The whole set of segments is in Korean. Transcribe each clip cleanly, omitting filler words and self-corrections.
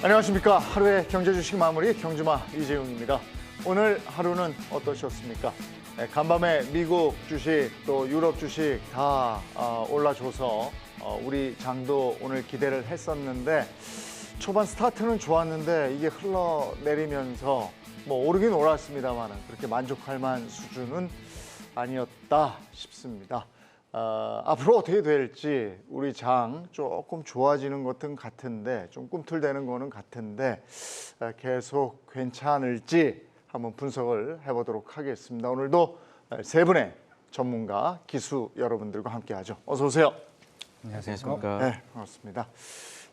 안녕하십니까. 하루의 경제 주식 마무리 경주마 이재용입니다. 오늘 하루는 어떠셨습니까? 간밤에 미국 주식 또 유럽 주식 다 올라줘서 우리 장도 오늘 기대를 했었는데 초반 스타트는 좋았는데 이게 흘러내리면서 뭐 오르긴 올랐습니다만 그렇게 만족할 만한 수준은 아니었다 싶습니다. 앞으로 어떻게 될지 우리 장 조금 좋아지는 것은 같은데 좀 꿈틀대는 거는 같은데 계속 괜찮을지 한번 분석을 해보도록 하겠습니다. 오늘도 세 분의 전문가 기수 여러분들과 함께하죠. 어서 오세요. 안녕하십니까. 네, 반갑습니다.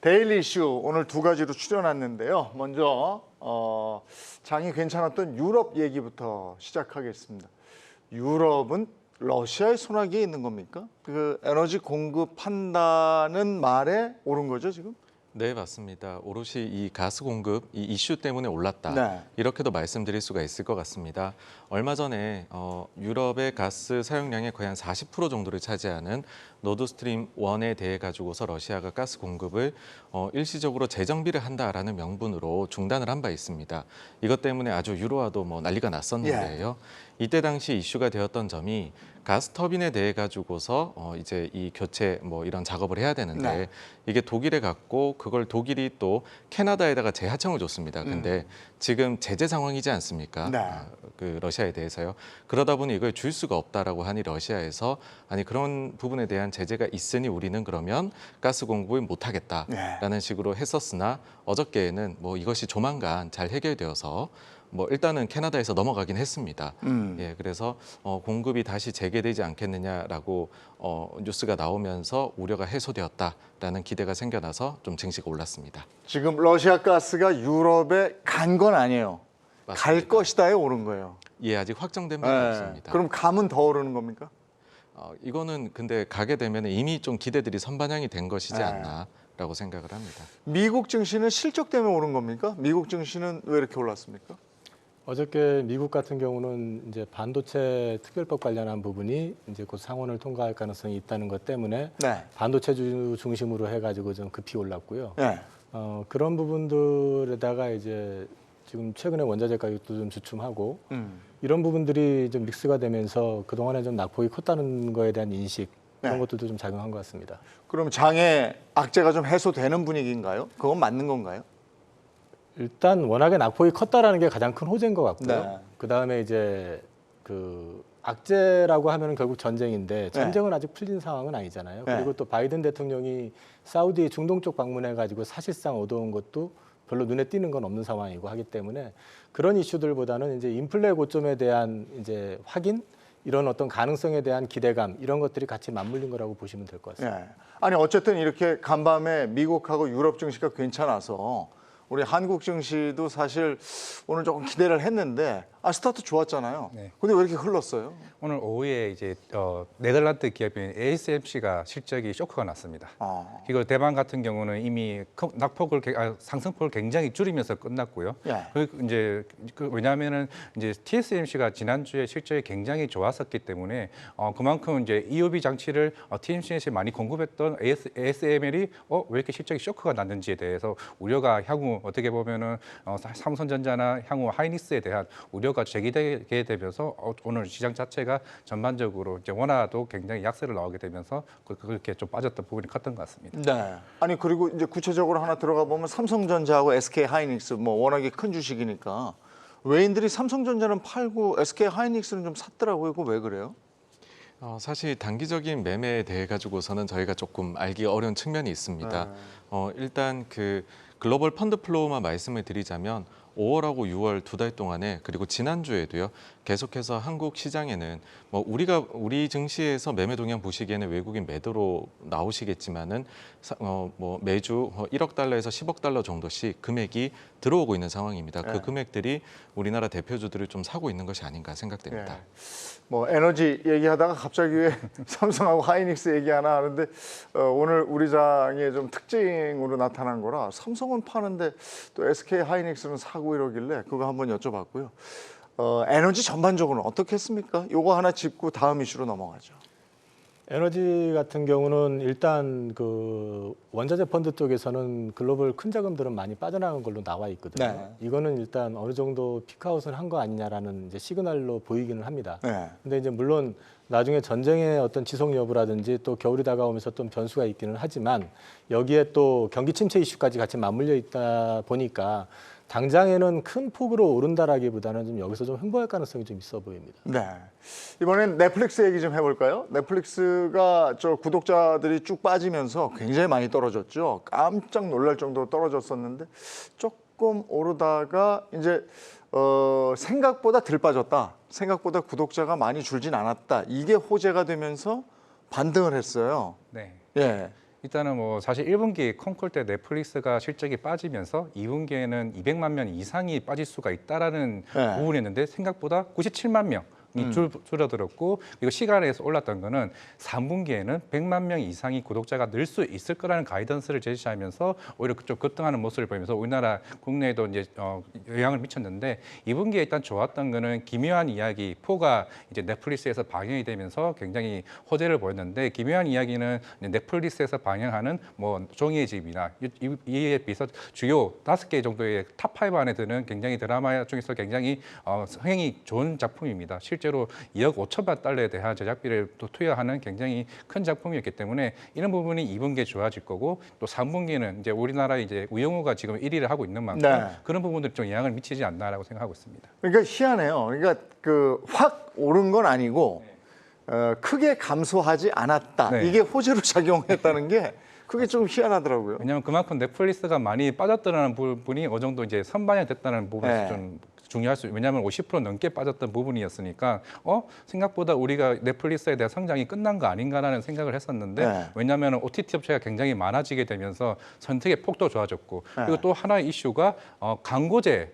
데일리 이슈 오늘 두 가지로 출연했는데요. 먼저 장이 괜찮았던 유럽 얘기부터 시작하겠습니다. 유럽은 러시아의 손아귀에 있는 겁니까? 그 에너지 공급한다는 말에 오른 거죠, 지금? 네, 맞습니다. 오롯이 이 가스 공급, 이 이슈 때문에 올랐다. 네. 이렇게도 말씀드릴 수가 있을 것 같습니다. 얼마 전에 유럽의 가스 사용량의 거의 한 40% 정도를 차지하는 노드스트림 1에 대해 가지고서 러시아가 가스 공급을 일시적으로 재정비를 한다라는 명분으로 중단을 한 바 있습니다. 이것 때문에 아주 유로화도 뭐 난리가 났었는데요. 이때 당시 이슈가 되었던 점이 가스 터빈에 대해 가지고서 이제 이 교체 뭐 이런 작업을 해야 되는데 이게 독일에 갔고 그걸 독일이 또 캐나다에다가 재하청을 줬습니다. 근데 지금 제재 상황이지 않습니까? 그 러시아에 대해서요. 그러다 보니 이걸 줄 수가 없다라고 하니 러시아에서 아니 그런 부분에 대한 제재가 있으니 우리는 그러면 가스 공급을 못 하겠다라는 식으로 했었으나 어저께에는 뭐 이것이 조만간 잘 해결되어서 뭐 일단은 캐나다에서 넘어가긴 했습니다. 예, 그래서 공급이 다시 재개되지 않겠느냐라고 뉴스가 나오면서 우려가 해소되었다라는 기대가 생겨나서 좀 증시가 올랐습니다. 지금 러시아 가스가 유럽에 간 건 아니에요. 맞습니다. 갈 것이다에 오른 거예요. 예, 아직 확정된 바는 없습니다. 그럼 가면 더 오르는 겁니까? 이거는 근데 가게 되면 이미 좀 기대들이 선반영이 된 것이지 않나라고 생각을 합니다. 미국 증시는 실적 때문에 오른 겁니까? 미국 증시는 왜 이렇게 올랐습니까? 어저께 미국 같은 경우는 이제 반도체 특별법 관련한 부분이 이제 곧 상원을 통과할 가능성이 있다는 것 때문에 반도체주 중심으로 해가지고 좀 급히 올랐고요. 그런 부분들에다가 이제 지금 최근에 원자재 가격도 좀 주춤하고 이런 부분들이 좀 믹스가 되면서 그동안에 좀 낙폭이 컸다는 거에 대한 인식 그런 것들도 좀 작용한 것 같습니다. 그럼 장의 악재가 좀 해소되는 분위기인가요? 그건 맞는 건가요? 일단 워낙에 낙폭이 컸다라는 게 가장 큰 호재인 것 같고요. 그 다음에 이제 그 악재라고 하면은 결국 전쟁인데 전쟁은 아직 풀린 상황은 아니잖아요. 그리고 또 바이든 대통령이 사우디 중동 쪽 방문해가지고 사실상 얻어온 것도 별로 눈에 띄는 건 없는 상황이고 하기 때문에 그런 이슈들보다는 이제 인플레 고점에 대한 이제 확인 이런 어떤 가능성에 대한 기대감 이런 것들이 같이 맞물린 거라고 보시면 될 것 같습니다. 아니 어쨌든 이렇게 간밤에 미국하고 유럽 증시가 괜찮아서 우리 한국 증시도 사실 오늘 조금 기대를 했는데 스타트 좋았잖아요. 근데 왜 이렇게 흘렀어요? 오늘 오후에 이제 네덜란드 기업인 ASMC가 실적이 쇼크가 났습니다. 이거 대만 같은 경우는 이미 낙폭을 상승폭을 굉장히 줄이면서 끝났고요. 그리고 이제 왜냐하면은 이제 TSMC가 지난주에 실적이 굉장히 좋았었기 때문에 그만큼 이제 EUV 장치를 TSMC에 많이 공급했던 ASML이 왜 이렇게 실적이 쇼크가 났는지에 대해서 우려가 향후 어떻게 보면은 삼성전자나 향후 하이닉스에 대한 우려가 제기되게 되면서 오늘 시장 자체가 전반적으로 이제 원화도 굉장히 약세를 나오게 되면서 그렇게 좀 빠졌던 부분이 컸던 것 같습니다. 아니 그리고 이제 구체적으로 하나 들어가 보면 삼성전자하고 SK 하이닉스 뭐 워낙에 큰 주식이니까 외인들이 삼성전자는 팔고 SK 하이닉스는 좀 샀더라고요. 그거 왜 그래요? 사실 단기적인 매매에 대해 가지고서는 저희가 조금 알기 어려운 측면이 있습니다. 일단 그 글로벌 펀드 플로우만 말씀을 드리자면 5월하고 6월 두 달 동안에 그리고 지난주에도요. 계속해서 한국 시장에는 뭐 우리 증시에서 매매 동향 보시기에는 외국인 매도로 나오시겠지만은 뭐 매주 1억 달러에서 10억 달러 정도씩 금액이 들어오고 있는 상황입니다. 그 금액들이 우리나라 대표주들을 좀 사고 있는 것이 아닌가 생각됩니다. 뭐 에너지 얘기하다가 갑자기 왜 삼성하고 하이닉스 얘기 하나 하는데 오늘 우리 장의 좀 특징으로 나타난 거라 삼성은 파는데 또 SK 하이닉스는 사고 이러길래 그거 한번 여쭤봤고요. 에너지 전반적으로는 어떻게 했습니까? 요거 하나 짚고 다음 이슈로 넘어가죠. 에너지 같은 경우는 일단 그 원자재 펀드 쪽에서는 글로벌 큰 자금들은 많이 빠져나간 걸로 나와 있거든요. 네. 이거는 일단 어느 정도 피크아웃을 한 거 아니냐라는 이제 시그널로 보이기는 합니다. 네. 근데 이제 물론 나중에 전쟁의 어떤 지속 여부라든지 또 겨울이 다가오면서 좀 변수가 있기는 하지만 여기에 또 경기 침체 이슈까지 같이 맞물려 있다 보니까 당장에는 큰 폭으로 오른다라기보다는 좀 여기서 좀 횡보할 가능성이 좀 있어 보입니다. 네. 이번엔 넷플릭스 얘기 좀 해볼까요? 넷플릭스가 저 구독자들이 쭉 빠지면서 굉장히 많이 떨어졌죠. 깜짝 놀랄 정도로 떨어졌었는데 조금 오르다가 이제 생각보다 덜 빠졌다. 생각보다 구독자가 많이 줄진 않았다. 이게 호재가 되면서 반등을 했어요. 네. 예. 일단은 뭐 사실 1분기 콩쿨 때 넷플릭스가 실적이 빠지면서 2분기에는 200만 명 이상이 빠질 수가 있다라는 네. 부분이었는데 생각보다 97만 명이 줄어들었고 그리고 시간에서 올랐던 거는 3분기에는 100만 명 이상이 구독자가 늘 수 있을 거라는 가이던스를 제시하면서 오히려 좀 급등하는 모습을 보이면서 우리나라 국내에도 이제 영향을 미쳤는데 2분기에 일단 좋았던 거는 기묘한 이야기 4가 이제 넷플릭스에서 방영이 되면서 굉장히 호재를 보였는데 기묘한 이야기는 넷플릭스에서 방영하는 뭐 종이의 집이나 이에 비해서 주요 5개 정도의 탑5 안에 드는 굉장히 드라마 중에서 굉장히 흥행이 좋은 작품입니다. 실제로 2억 5천만 달러에 대한 제작비를 또 투여하는 굉장히 큰 작품이었기 때문에 이런 부분이 2분기에 좋아질 거고 또 3분기는 이제 우리나라 이제 우영우가 지금 1위를 하고 있는 만큼 네. 그런 부분들이 좀 영향을 미치지 않나라고 생각하고 있습니다. 그러니까 희한해요. 그러니까 그 확 오른 건 아니고 크게 감소하지 않았다. 네. 이게 호재로 작용했다는 게 그게 좀 희한하더라고요. 왜냐하면 그만큼 넷플릭스가 많이 빠졌다는 부분이 어느 정도 이제 선반영됐다는 부분에서 네. 좀 중요할 수. 왜냐하면 50% 넘게 빠졌던 부분이었으니까 생각보다 우리가 넷플릭스에 대한 성장이 끝난 거 아닌가라는 생각을 했었는데 네. 왜냐하면 OTT 업체가 굉장히 많아지게 되면서 선택의 폭도 좋아졌고 네. 그리고 또 하나의 이슈가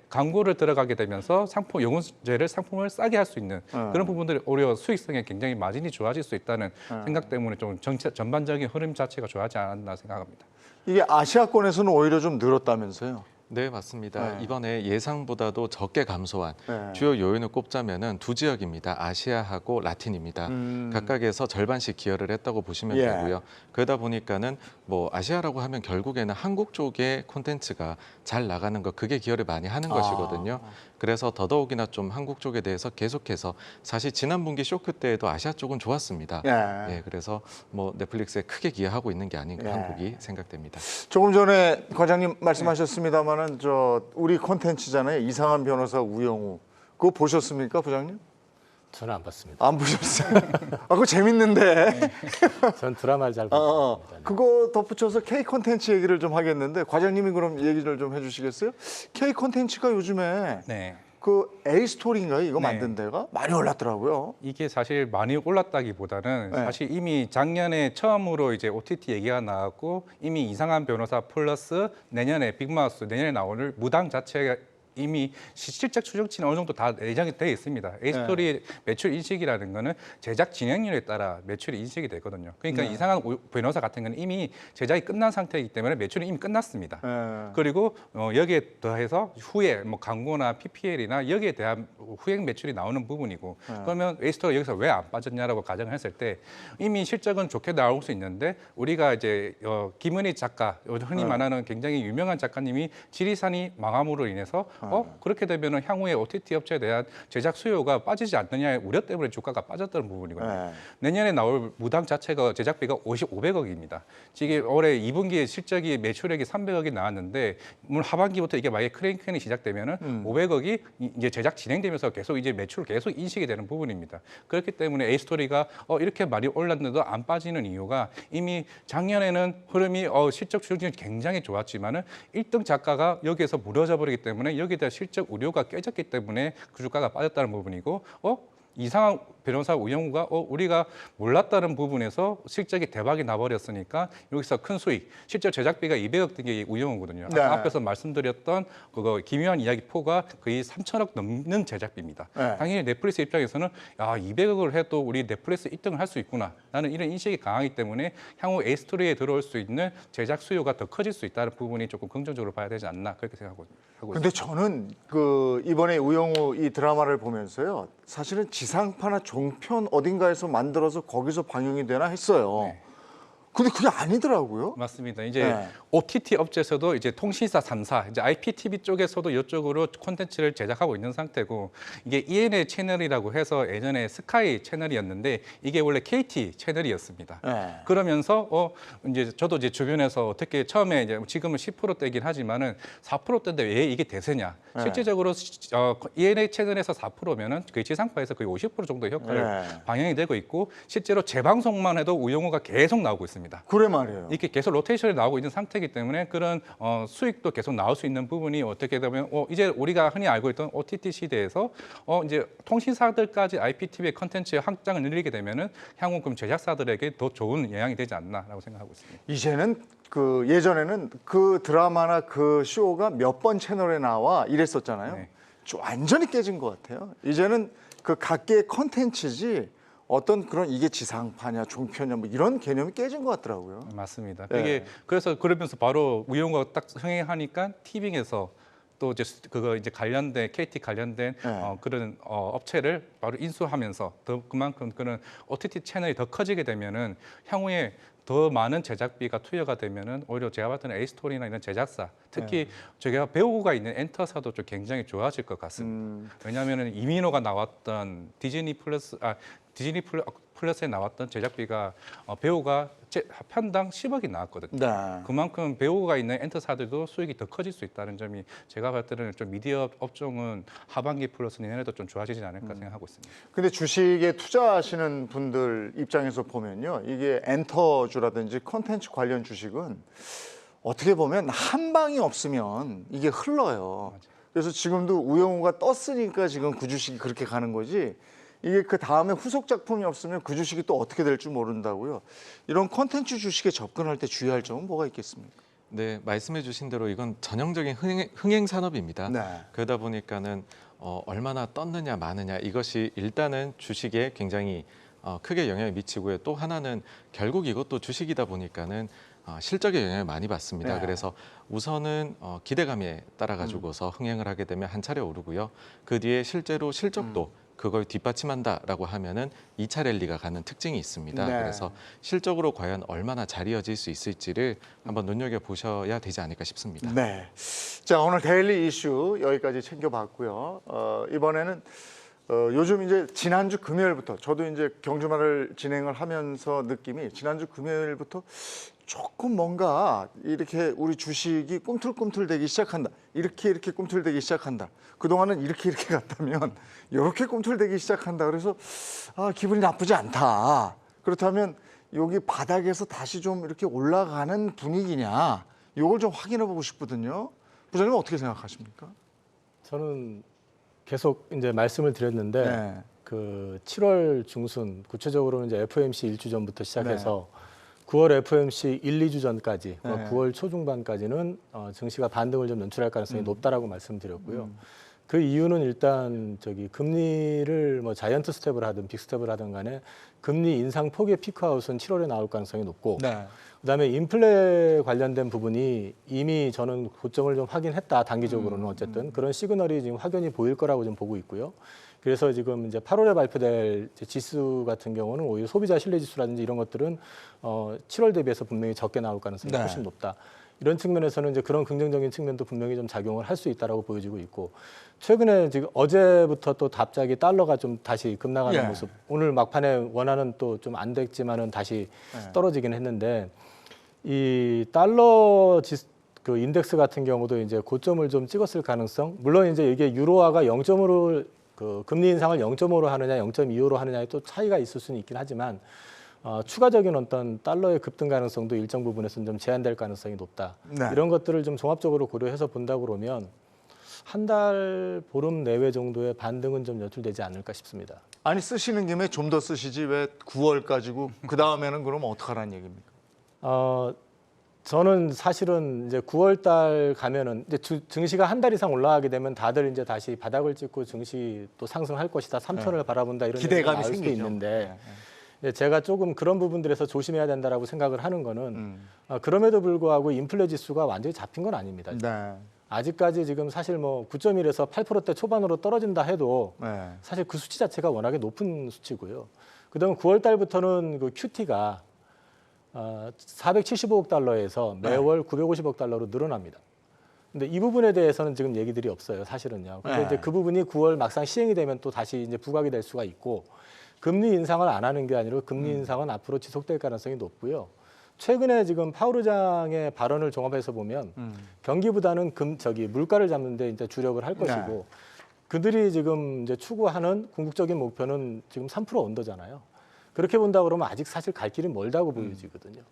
광고를 들어가게 되면서 상품을 싸게 할 수 있는 그런 부분들이 오히려 수익성에 굉장히 마진이 좋아질 수 있다는 생각 때문에 좀 전반적인 흐름 자체가 좋아하지 않았나 생각합니다. 이게 아시아권에서는 오히려 좀 늘었다면서요. 네, 맞습니다. 네. 이번에 예상보다도 적게 감소한 네. 주요 요인을 꼽자면은 두 지역입니다. 아시아하고 라틴입니다. 각각에서 절반씩 기여를 했다고 보시면 예. 되고요. 그러다 보니까는 뭐 아시아라고 하면 결국에는 한국 쪽의 콘텐츠가 잘 나가는 거 그게 기여를 많이 하는 것이거든요. 그래서 더더욱이나 좀 한국 쪽에 대해서 계속해서 사실 지난 분기 쇼크 때에도 아시아 쪽은 좋았습니다. 예. 예, 그래서 뭐 넷플릭스에 크게 기여하고 있는 게 아닌가 예. 한국이 생각됩니다. 조금 전에 과장님 말씀하셨습니다마는 저 우리 콘텐츠잖아요. 이상한 변호사 우영우. 그거 보셨습니까, 부장님? 저는 안 봤습니다. 안 보셨어요? 그거 재밌는데. 전 드라마를 잘 어, 봤습니다. 그거 덧붙여서 K 콘텐츠 얘기를 좀 하겠는데 과장님이 그럼 얘기를 좀 해주시겠어요? K 콘텐츠가 요즘에 네. 그 A 스토리인가요? 이거 네. 만든 데가 많이 올랐더라고요. 이게 사실 많이 올랐다기보다는 네. 사실 이미 작년에 처음으로 이제 OTT 얘기가 나왔고 이미 이상한 변호사 플러스 내년에 빅마우스 내년에 나오는 무당 자체가 이미 실적 추정치는 어느 정도 다 예정이 되어 있습니다. A스토리의 매출 인식이라는 거는 제작 진행률에 따라 매출이 인식이 되거든요. 그러니까 이상한 변호사 같은 건 이미 제작이 끝난 상태이기 때문에 매출이 이미 끝났습니다. 예. 그리고 여기에 더해서 후에 뭐 광고나 PPL이나 여기에 대한 후행 매출이 나오는 부분이고 그러면 A스토리 여기서 왜 안 빠졌냐라고 가정을 했을 때 이미 실적은 좋게 나올 수 있는데 우리가 이제 김은희 작가 흔히 말하는 굉장히 유명한 작가님이 지리산이 망함으로 인해서 그렇게 되면 향후에 OTT 업체에 대한 제작 수요가 빠지지 않느냐의 우려 때문에 주가가 빠졌다는 부분이거든요. 네. 내년에 나올 무당 자체가 제작비가 500억입니다. 지금 올해 2분기에 실적이 매출액이 300억이 나왔는데 물론 하반기부터 이게 만약에 크랭크이 시작되면은 500억이 이제 제작 진행되면서 계속 이제 매출 계속 인식이 되는 부분입니다. 그렇기 때문에 A스토리가 이렇게 많이 올랐는데도 안 빠지는 이유가 이미 작년에는 흐름이 실적 추정치는 굉장히 좋았지만은 1등 작가가 여기에서 무너져 버리기 때문에 여기에 대한 실적 우려가 깨졌기 때문에 그 주가가 빠졌다는 부분이고 이상한 변호사 우영우가 우리가 몰랐다는 부분에서 실적이 대박이 나버렸으니까 여기서 큰 수익, 실제 제작비가 200억 된 게 우영우거든요. 네. 앞에서 말씀드렸던 그거 기묘한 이야기 4가 거의 3천억 넘는 제작비입니다. 네. 당연히 넷플릭스 입장에서는 200억을 해도 우리 넷플릭스 1등을 할 수 있구나. 나는 이런 인식이 강하기 때문에 향후 A스토리에 들어올 수 있는 제작 수요가 더 커질 수 있다는 부분이 조금 긍정적으로 봐야 되지 않나 그렇게 생각하고 있습니다. 근데 저는 그 이번에 우영우 이 드라마를 보면서요. 사실은 지상파나 종편 어딘가에서 만들어서 거기서 방영이 되나 했어요. 네. 근데 그게 아니더라고요. 맞습니다. 이제 네. OTT 업체에서도 이제 통신사 3사, 이제 IPTV 쪽에서도 이쪽으로 콘텐츠를 제작하고 있는 상태고, 이게 ENA 채널이라고 해서 예전에 스카이 채널이었는데 이게 원래 KT 채널이었습니다. 네. 그러면서 이제 저도 이제 주변에서 어떻게 처음에 이제 지금은 10%대긴 하지만은 4%대인데 왜 이게 대세냐? 네. 실질적으로 ENA 채널에서 4%면은 그 지상파에서 거의 50% 정도의 효과를 네. 방영이 되고 있고, 실제로 재방송만 해도 우영우가 계속 나오고 있습니다. 그래 말이에요. 이렇게 계속 로테이션이 나오고 있는 상태이기 때문에 그런 수익도 계속 나올 수 있는 부분이 어떻게 되면 이제 우리가 흔히 알고 있던 OTT 시대에서 이제 통신사들까지 IPTV의 컨텐츠의 확장을 늘리게 되면은 향후 그럼 제작사들에게 더 좋은 영향이 되지 않나라고 생각하고 있습니다. 이제는 그 예전에는 그 드라마나 그 쇼가 몇 번 채널에 나와 이랬었잖아요. 네. 좀 완전히 깨진 것 같아요. 이제는 그 각계의 컨텐츠지 어떤 그런 이게 지상파냐 종편이냐 뭐 이런 개념이 깨진 것 같더라고요. 맞습니다. 네. 이게 그래서 그러면서 바로 우영우가 딱 흥행하니까 티빙에서 또 이제 그거 이제 관련된 KT 관련된 네. 그런 업체를 바로 인수하면서 더 그만큼 그런 OTT 채널이 더 커지게 되면은 향후에 더 많은 제작비가 투여가 되면은 오히려 제가 봤을 때는 A스토리나 이런 제작사, 특히 제가 배우가 있는 엔터사도 좀 굉장히 좋아질 것 같습니다. 왜냐하면은 이민호가 나왔던 디즈니 플러스에 나왔던 제작비가 배우가 편당 10억이 나왔거든요. 네. 그만큼 배우가 있는 엔터사들도 수익이 더 커질 수 있다는 점이 제가 봤을 때는 좀 미디어 업종은 하반기 플러스 내년에도 좀 좋아지지 않을까 생각하고 있습니다. 근데 주식에 투자하시는 분들 입장에서 보면요. 이게 엔터주라든지 콘텐츠 관련 주식은 어떻게 보면 한 방이 없으면 이게 흘러요. 그래서 지금도 우영우가 떴으니까 지금 그 주식이 그렇게 가는 거지. 이게 그 다음에 후속 작품이 없으면 그 주식이 또 어떻게 될 줄 모른다고요. 이런 콘텐츠 주식에 접근할 때 주의할 점은 뭐가 있겠습니까? 네, 말씀해 주신 대로 이건 전형적인 흥행 산업입니다. 네. 그러다 보니까는 얼마나 떴느냐 마느냐 이것이 일단은 주식에 굉장히 크게 영향을 미치고요. 또 하나는 결국 이것도 주식이다 보니까는 실적에 영향을 많이 받습니다. 네. 그래서 우선은 기대감에 따라 가지고서 흥행을 하게 되면 한 차례 오르고요. 그 뒤에 실제로 실적도 그걸 뒷받침한다라고 하면은 2차 랠리가 가는 특징이 있습니다. 네. 그래서 실적으로 과연 얼마나 잘 이어질 수 있을지를 한번 눈여겨 보셔야 되지 않을까 싶습니다. 네. 자, 오늘 데일리 이슈 여기까지 챙겨봤고요. 이번에는 요즘 이제 지난주 금요일부터 저도 이제 경주마를 진행을 하면서 느낌이 지난주 금요일부터 조금 뭔가 이렇게 우리 주식이 꿈틀꿈틀대기 시작한다. 이렇게 꿈틀대기 시작한다. 그동안은 이렇게 갔다면 이렇게 꿈틀대기 시작한다. 그래서 기분이 나쁘지 않다. 그렇다면 여기 바닥에서 다시 좀 이렇게 올라가는 분위기냐. 이걸 좀 확인해 보고 싶거든요. 부장님 어떻게 생각하십니까? 저는 계속 이제 말씀을 드렸는데 네. 그 7월 중순 구체적으로는 이제 FOMC 일주 전부터 시작해서 9월 FOMC 1, 2주 전까지 네. 9월 초중반까지는 증시가 반등을 좀 연출할 가능성이 높다라고 말씀드렸고요. 그 이유는 일단 금리를 뭐 자이언트 스텝을 하든 빅 스텝을 하든 간에 금리 인상 폭의 피크아웃은 7월에 나올 가능성이 높고 네. 그다음에 인플레 관련된 부분이 이미 저는 고점을 좀 확인했다. 단기적으로는 어쨌든 그런 시그널이 지금 확연히 보일 거라고 좀 보고 있고요. 그래서 지금 이제 8월에 발표될 지수 같은 경우는 오히려 소비자 신뢰 지수라든지 이런 것들은 7월 대비해서 분명히 적게 나올 가능성이 네. 훨씬 높다. 이런 측면에서는 이제 그런 긍정적인 측면도 분명히 좀 작용을 할 수 있다라고 보여지고 있고 최근에 지금 어제부터 또 갑자기 달러가 좀 다시 급락하는 예. 모습. 오늘 막판에 원화는 또 좀 안 됐지만은 다시 떨어지긴 했는데 이 달러 그 인덱스 같은 경우도 이제 고점을 좀 찍었을 가능성. 물론 이제 이게 유로화가 0.5로 그 금리 인상을 0.5로 하느냐, 0.25로 하느냐에 또 차이가 있을 수는 있긴 하지만 추가적인 어떤 달러의 급등 가능성도 일정 부분에서는 좀 제한될 가능성이 높다. 네. 이런 것들을 좀 종합적으로 고려해서 본다 그러면 한 달 보름 내외 정도의 반등은 좀 연출되지 않을까 싶습니다. 아니 쓰시는 김에 좀 더 쓰시지 왜 9월까지고 그 다음에는 그럼 어떡하라는 얘기입니까? 저는 사실은 이제 9월 달 가면은 이제 증시가 한 달 이상 올라가게 되면 다들 이제 다시 바닥을 찍고 증시 또 상승할 것이다. 3천을 바라본다 이런 기대감이 얘기가 나올 수도 생기죠. 있는데 이제 제가 조금 그런 부분들에서 조심해야 된다라고 생각을 하는 거는 그럼에도 불구하고 인플레 지수가 완전히 잡힌 건 아닙니다. 네. 아직까지 지금 사실 뭐 9.1에서 8%대 초반으로 떨어진다 해도 네. 사실 그 수치 자체가 워낙에 높은 수치고요. 그다음에 9월 달부터는 그 QT가 475억 달러에서 매월 950억 달러로 늘어납니다. 근데 이 부분에 대해서는 지금 얘기들이 없어요, 사실은요. 근데 네. 이제 그 부분이 9월 막상 시행이 되면 또 다시 이제 부각이 될 수가 있고, 금리 인상을 안 하는 게 아니라 금리 인상은 앞으로 지속될 가능성이 높고요. 최근에 지금 파월 의장의 발언을 종합해서 보면 경기보다는 물가를 잡는 데 이제 주력을 할 것이고, 그들이 지금 이제 추구하는 궁극적인 목표는 지금 3% 언더잖아요. 그렇게 본다 그러면 아직 사실 갈 길이 멀다고 보여지거든요.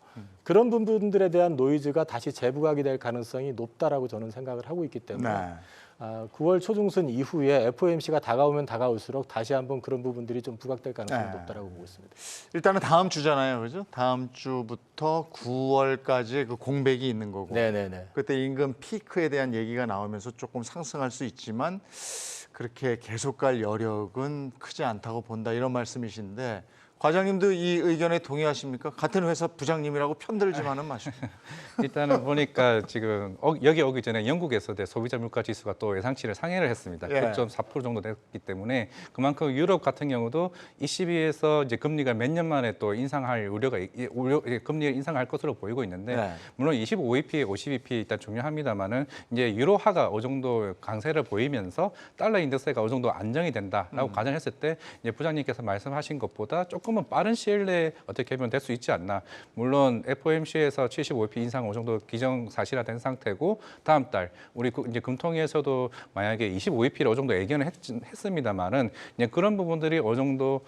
그런 부분들에 대한 노이즈가 다시 재부각이 될 가능성이 높다라고 저는 생각을 하고 있기 때문에 9월 초중순 이후에 FOMC가 다가오면 다가올수록 다시 한번 그런 부분들이 좀 부각될 가능성이 높다라고 보고 있습니다. 일단은 다음 주잖아요, 그죠? 다음 주부터 9월까지 그 공백이 있는 거고. 네네네. 그때 임금 피크에 대한 얘기가 나오면서 조금 상승할 수 있지만 그렇게 계속 갈 여력은 크지 않다고 본다 이런 말씀이신데. 과장님도 이 의견에 동의하십니까? 같은 회사 부장님이라고 편들지만은 마시고. 일단은 보니까 지금 여기 오기 전에 영국에서 소비자 물가 지수가 또 예상치를 상회를 했습니다. 9.4% 정도 됐기 때문에 그만큼 유럽 같은 경우도 ECB에서 이제 금리가 몇 년 만에 또 인상할 금리를 인상할 것으로 보이고 있는데 물론 25bp, 50bp 일단 중요합니다만은 이제 유로화가 어느 정도 강세를 보이면서 달러 인덱스가 어느 정도 안정이 된다라고 가정했을 때 이제 부장님께서 말씀하신 것보다 조금은 빠른 시일 내에 어떻게 보면 될 수 있지 않나. 물론 FOMC에서 75bp 인상 어느 정도 기정사실화된 상태고 다음 달 우리 이제 금통위에서도 만약에 25bp를 어느 정도 예견을 했습니다만은 이제 그런 부분들이 어느 정도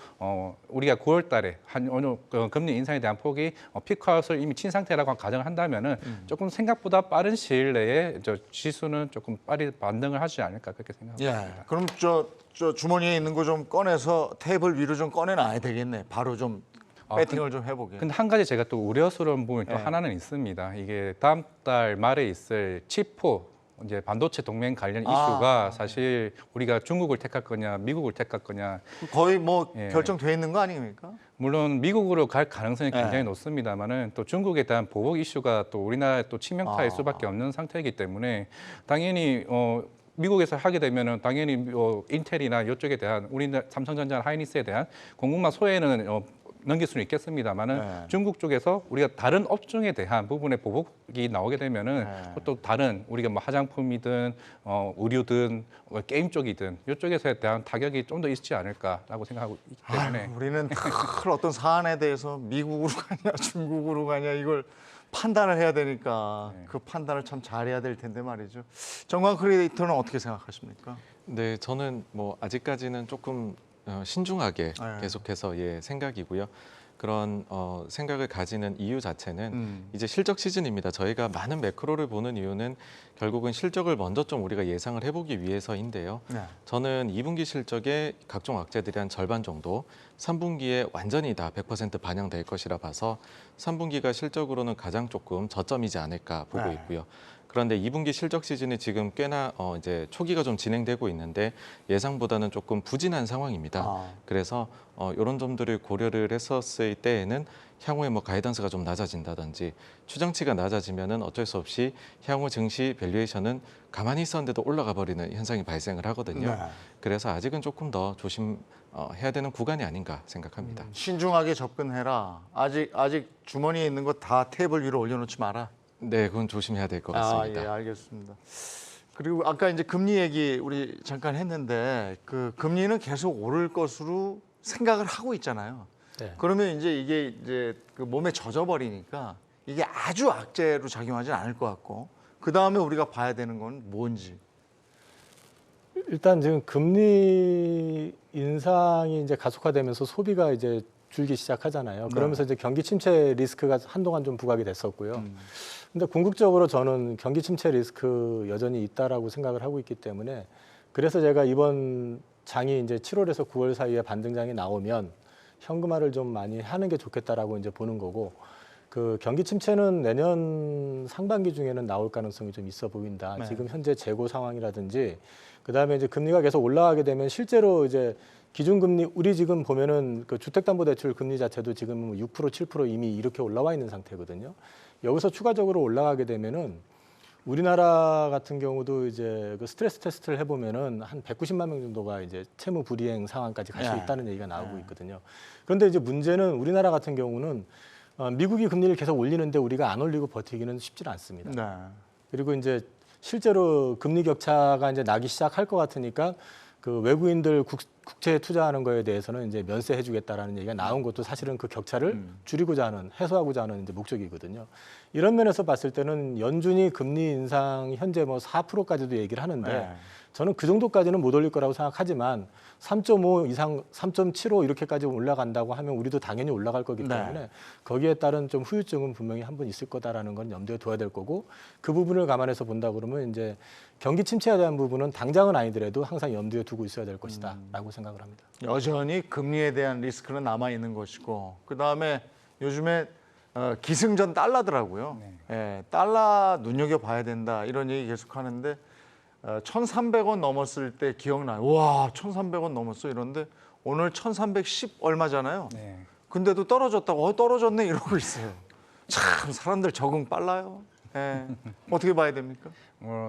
우리가 9월달에 어느 금리 인상에 대한 폭이 피크아웃을 이미 친 상태라고 가정을 한다면은 조금 생각보다 빠른 시일 내에 지수는 조금 빨리 반등을 하지 않을까 그렇게 생각합니다. 그럼 저 주머니에 있는 거 좀 꺼내서 테이블 위로 좀 꺼내놔야 되겠네. 바로 좀 배팅을 좀 해보게. 근데 한 가지 제가 또 우려스러운 부분이 또 하나는 있습니다. 이게 다음 달 말에 있을 칩4 이제 반도체 동맹 관련 이슈가 사실 우리가 중국을 택할 거냐, 미국을 택할 거냐 거의 뭐 결정돼 있는 거 아닙니까? 물론 미국으로 갈 가능성이 굉장히 높습니다만은 또 중국에 대한 보복 이슈가 또 우리나라에 또 치명타일 수밖에 없는 상태이기 때문에 당연히 미국에서 하게 되면은 당연히 인텔이나 이쪽에 대한 우리나라 삼성전자, 하이닉스에 대한 공급망 소외는 넘길 수는 있겠습니다만은 중국 쪽에서 우리가 다른 업종에 대한 부분의 보복이 나오게 되면은 또 다른 우리가 뭐 화장품이든 의류든 게임 쪽이든 이쪽에서에 대한 타격이 좀 더 있지 않을까라고 생각하고 있기 때문에 우리는 큰 어떤 사안에 대해서 미국으로 가냐 중국으로 가냐 이걸 판단을 해야 되니까 그 판단을 참 잘해야 될 텐데 말이죠. 정광 크리에이터는 어떻게 생각하십니까? 네, 저는 뭐 아직까지는 조금 신중하게 계속해서 생각이고요. 그런 생각을 가지는 이유 자체는 이제 실적 시즌입니다. 저희가 많은 매크로를 보는 이유는 결국은 실적을 먼저 좀 우리가 예상을 해보기 위해서인데요. 저는 2분기 실적의 각종 악재들이 한 절반 정도 3분기에 완전히 다 100% 반영될 것이라 봐서 3분기가 실적으로는 가장 조금 저점이지 않을까 보고 있고요. 그런데 2분기 실적 시즌이 지금 꽤나 이제 초기가 좀 진행되고 있는데 예상보다는 조금 부진한 상황입니다. 그래서 이런 점들을 고려를 했었을 때에는 향후에 뭐 가이던스가 좀 낮아진다든지 추정치가 낮아지면은 어쩔 수 없이 향후 증시 밸류에이션은 가만히 있었는데도 올라가 버리는 현상이 발생을 하거든요. 그래서 아직은 조금 더 조심해야 되는 구간이 아닌가 생각합니다. 신중하게 접근해라. 아직 주머니에 있는 거 다 테이블 위로 올려놓지 마라. 네, 그건 조심해야 될 것 같습니다. 예, 알겠습니다. 그리고 아까 이제 금리 얘기 우리 잠깐 했는데 그 금리는 계속 오를 것으로 생각을 하고 있잖아요. 그러면 이게 이제 그 몸에 젖어버리니까 이게 아주 악재로 작용하지 않을 것 같고 그 다음에 우리가 봐야 되는 건 뭔지. 일단 지금 금리 인상이 이제 가속화되면서 소비가 이제 줄기 시작하잖아요. 그러면서 이제 경기 침체 리스크가 한동안 좀 부각이 됐었고요. 근데 궁극적으로 저는 경기 침체 리스크 여전히 있다라고 생각을 하고 있기 때문에 그래서 제가 이번 장이 이제 7월에서 9월 사이에 반등장이 나오면 현금화를 좀 많이 하는 게 좋겠다라고 이제 보는 거고 그 경기 침체는 내년 상반기 중에는 나올 가능성이 좀 있어 보인다. 지금 현재 재고 상황이라든지 그다음에 이제 금리가 계속 올라가게 되면 실제로 이제 기준금리 우리 지금 보면은 그 주택담보대출 금리 자체도 지금 6% 7% 이미 이렇게 올라와 있는 상태거든요. 여기서 추가적으로 올라가게 되면은 우리나라 같은 경우도 이제 그 스트레스 테스트를 해보면은 한 190만 명 정도가 이제 채무 불이행 상황까지 갈 수 있다는 얘기가 나오고 있거든요. 그런데 이제 문제는 우리나라 같은 경우는 미국이 금리를 계속 올리는데 우리가 안 올리고 버티기는 쉽지 않습니다. 네. 그리고 이제 실제로 금리 격차가 이제 나기 시작할 것 같으니까 그 외국인들 국채에 투자하는 거에 대해서는 이제 면세해주겠다라는 얘기가 나온 것도 사실은 그 격차를 줄이고자 하는, 해소하고자 하는 이제 목적이거든요. 이런 면에서 봤을 때는 연준이 금리 인상 현재 뭐 4%까지도 얘기를 하는데 네. 저는 그 정도까지는 못 올릴 거라고 생각하지만 3.5 이상, 3.75 이렇게까지 올라간다고 하면 우리도 당연히 올라갈 거기 때문에 네. 거기에 따른 좀 후유증은 분명히 한 번 있을 거다라는 건 염두에 둬야 될 거고 그 부분을 감안해서 본다 그러면 이제 경기 침체에 대한 부분은 당장은 아니더라도 항상 염두에 두고 있어야 될 것이다라고 생각을 합니다. 여전히 금리에 대한 리스크는 남아 있는 것이고 그다음에 요즘에 기승전 달러더라고요. 예, 달러 눈여겨봐야 된다 이런 얘기 계속 하는데 1,300원 넘었을 때 기억나요. 와, 1,300원 넘었어 이런데 오늘 1,310 얼마잖아요. 네. 근데도 떨어졌다고 떨어졌네 이러고 있어요. 참 사람들 적응 빨라요. 예. 어떻게 봐야 됩니까?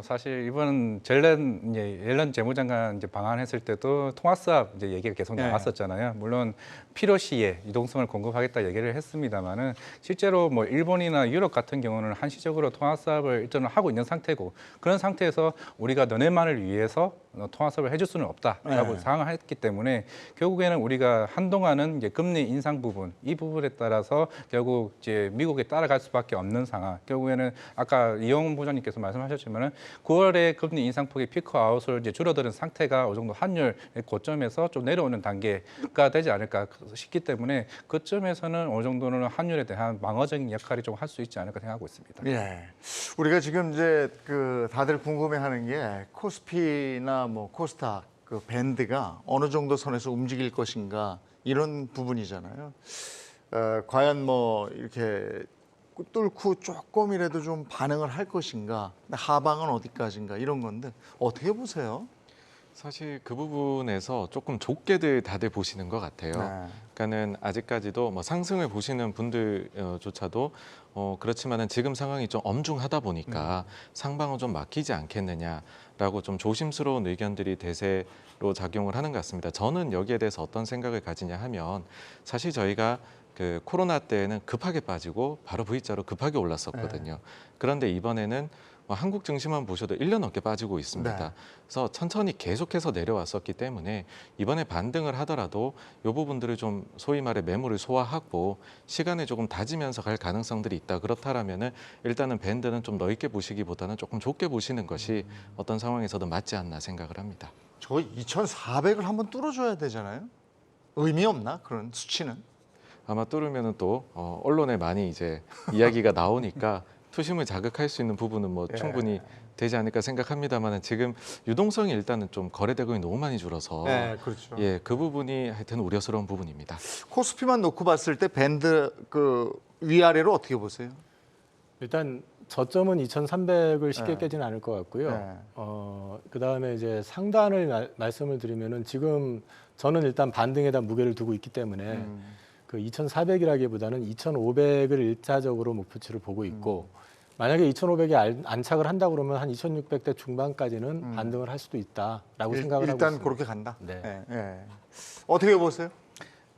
사실 이번 옐런 재무장관 이제 방한했을 때도 통화수합 이제 얘기가 계속 네. 나왔었잖아요. 물론 필요시에 유동성을 공급하겠다 얘기를 했습니다만은 실제로 뭐 일본이나 유럽 같은 경우는 한시적으로 통화수합을 일단은 하고 있는 상태고 그런 상태에서 우리가 너네만을 위해서 통화수합을 해줄 수는 없다라고 네. 상황했기 때문에 결국에는 우리가 한동안은 이제 금리 인상 부분 이 부분에 따라서 결국 이제 미국에 따라갈 수밖에 없는 상황. 결국에는 아까 이용 부장님께서 말씀하셨지만은 9월에 금리 인상폭이 피크아웃을 이제 줄어드는 상태가 어느 정도 환율 고점에서 좀 내려오는 단계가 되지 않을까 싶기 때문에 그점에서는 어느 정도는 환율에 대한 방어적인 역할이 좀 할 수 있지 않을까 생각하고 있습니다. 예. 우리가 지금 이제 그 다들 궁금해하는 게 코스피나 뭐 코스닥 그 밴드가 어느 정도 선에서 움직일 것인가 이런 부분이잖아요. 과연 뭐 이렇게 뚫고 조금이라도 좀 반응을 할 것인가, 하방은 어디까지인가 이런 건데 어떻게 보세요? 사실 그 부분에서 조금 좁게들 다들 보시는 것 같아요. 네. 그러니까는 아직까지도 뭐 상승을 보시는 분들조차도 그렇지만은 지금 상황이 좀 엄중하다 보니까 상방은 좀 막히지 않겠느냐라고 좀 조심스러운 의견들이 대세로 작용을 하는 것 같습니다. 저는 여기에 대해서 어떤 생각을 가지냐 하면 사실 저희가 그 코로나 때에는 급하게 빠지고 바로 V자로 급하게 올랐었거든요. 그런데 이번에는 한국 증시만 보셔도 1년 넘게 빠지고 있습니다. 네. 그래서 천천히 계속해서 내려왔었기 때문에 이번에 반등을 하더라도 이 부분들을 좀 소위 말해 매물을 소화하고 시간을 조금 다지면서 갈 가능성들이 있다. 그렇다라면은 일단은 밴드는 좀 넓게 보시기보다는 조금 좁게 보시는 것이 어떤 상황에서도 맞지 않나 생각을 합니다. 저 2,400을 한번 뚫어줘야 되잖아요. 의미 없나 그런 수치는? 아마 뚫으면은 또 언론에 많이 이제 이야기가 나오니까 투심을 자극할 수 있는 부분은 뭐 충분히 되지 않을까 생각합니다만은 지금 유동성이 일단은 좀 거래대금이 너무 많이 줄어서 그렇죠. 예, 그 부분이 하여튼 우려스러운 부분입니다. 코스피만 놓고 봤을 때 밴드 그 위아래로 어떻게 보세요? 일단 저점은 2,300을 쉽게 네. 깨지는 않을 것 같고요. 네. 그다음에 이제 상단을 말씀을 드리면은 지금 저는 일단 반등에다 무게를 두고 있기 때문에 그 2,400이라기보다는 2,500을 일차적으로 목표치를 보고 있고 만약에 2,500에 안착을 한다 그러면 한 2,600대 중반까지는 반등을 할 수도 있다라고 생각을 하고 있습니다. 일단 그렇게 간다. 네. 어떻게 보세요?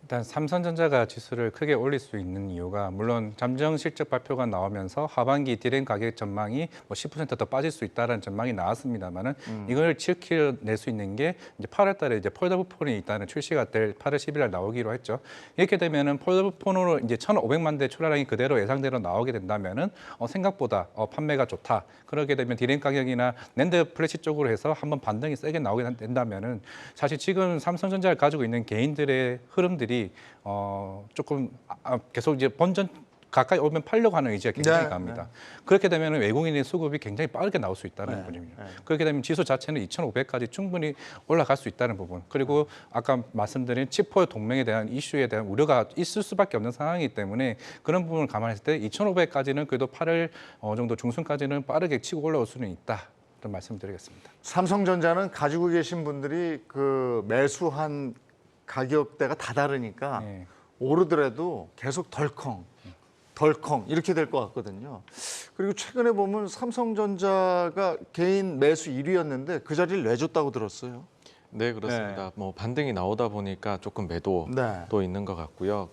일단 삼성전자가 지수를 크게 올릴 수 있는 이유가 물론 잠정 실적 발표가 나오면서 하반기 디램 가격 전망이 뭐 10% 더 빠질 수 있다는 전망이 나왔습니다만은 이걸 지켜낼 수 있는 게 이제 8월달에 이제 폴더블4이 일단은 출시가 될 8월 10일날 나오기로 했죠. 이렇게 되면은 폴더블4로 이제 1,500만 대 출하량이 그대로 예상대로 나오게 된다면은 생각보다 판매가 좋다. 그렇게 되면 디램 가격이나 낸드 플래시 쪽으로 해서 한번 반등이 세게 나오게 된다면은 사실 지금 삼성전자를 가지고 있는 개인들의 흐름들이 조금 계속 이제 본전 가까이 오면 팔려고 하는 의지가 굉장히 강합니다. 그렇게 되면 외국인의 수급이 굉장히 빠르게 나올 수 있다는 부분입니다. 그렇게 되면 지수 자체는 2,500까지 충분히 올라갈 수 있다는 부분. 그리고 아까 말씀드린 치포 동맹에 대한 이슈에 대한 우려가 있을 수밖에 없는 상황이기 때문에 그런 부분을 감안했을 때 2,500까지는 그래도 8월 정도 중순까지는 빠르게 치고 올라올 수는 있다. 이런 말씀드리겠습니다. 삼성전자는 가지고 계신 분들이 그 매수한 가격대가 다 다르니까 오르더라도 계속 덜컹 덜컹 이렇게 될 것 같거든요. 그리고 최근에 보면 삼성전자가 개인 매수 1위였는데 그 자리를 내줬다고 들었어요. 네, 그렇습니다. 뭐 반등이 나오다 보니까 조금 매도도 네. 있는 것 같고요.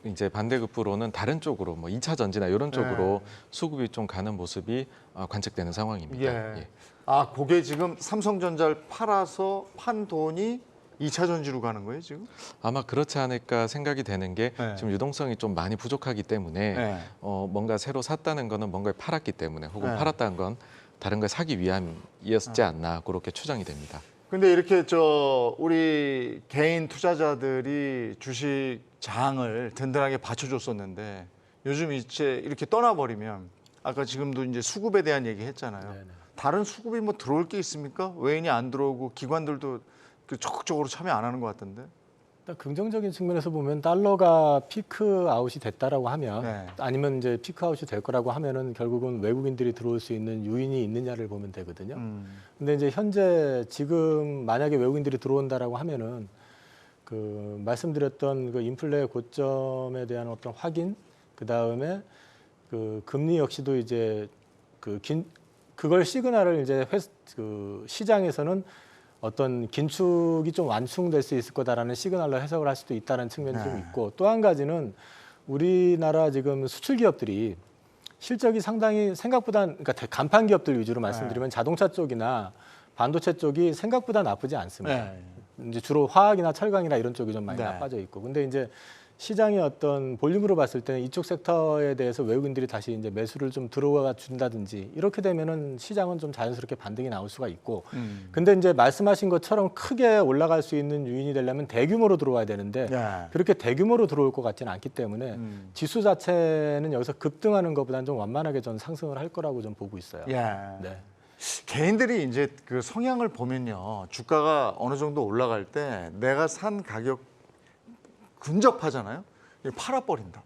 이제 반대급부로는 다른 쪽으로 뭐 2차 전지나 이런 쪽으로 수급이 좀 가는 모습이 관측되는 상황입니다. 예. 아, 그게 지금 삼성전자를 팔아서 판 돈이 2차 전지로 가는 거예요, 지금? 아마 그렇지 않을까 생각이 되는 게 네. 지금 유동성이 좀 많이 부족하기 때문에 네. 뭔가 새로 샀다는 거는 뭔가를 팔았기 때문에 혹은 네. 팔았다는 건 다른 걸 사기 위함이었지 않나 그렇게 추정이 됩니다. 근데 이렇게 우리 개인 투자자들이 주식 장을 든든하게 받쳐줬었는데 요즘 이제 이렇게 떠나버리면 아까 지금도 이제 수급에 대한 얘기 했잖아요. 네네. 다른 수급이 뭐 들어올 게 있습니까? 외인이 안 들어오고 기관들도 적극적으로 참여 안 하는 것 같던데. 일단 긍정적인 측면에서 보면 달러가 피크 아웃이 됐다라고 하면 네. 아니면 이제 피크 아웃이 될 거라고 하면은 결국은 외국인들이 들어올 수 있는 요인이 있느냐를 보면 되거든요. 근데 이제 현재 지금 만약에 외국인들이 들어온다라고 하면은 그 말씀드렸던 그 인플레 고점에 대한 어떤 확인, 그 다음에 그 금리 역시도 이제 그걸 시그널을 이제 그 시장에서는 어떤 긴축이 좀 완충될 수 있을 거다라는 시그널로 해석을 할 수도 있다는 측면이 좀 있고, 또 한 가지는 우리나라 지금 수출 기업들이 실적이 상당히 생각보다, 그러니까 간판 기업들 위주로 말씀드리면 자동차 쪽이나 반도체 쪽이 생각보다 나쁘지 않습니다. 이제 주로 화학이나 철강이나 이런 쪽이 좀 많이 나빠져 있고, 근데 이제 시장의 어떤 볼륨으로 봤을 때는 이쪽 섹터에 대해서 외국인들이 다시 이제 매수를 좀 들어와 준다든지 이렇게 되면은 시장은 좀 자연스럽게 반등이 나올 수가 있고, 근데 이제 말씀하신 것처럼 크게 올라갈 수 있는 요인이 되려면 대규모로 들어와야 되는데 그렇게 대규모로 들어올 것 같지는 않기 때문에 지수 자체는 여기서 급등하는 것보다는 좀 완만하게 전 상승을 할 거라고 좀 보고 있어요. 네. 개인들이 이제 그 성향을 보면요, 주가가 어느 정도 올라갈 때 내가 산 가격 근접하잖아요. 이게 팔아버린다.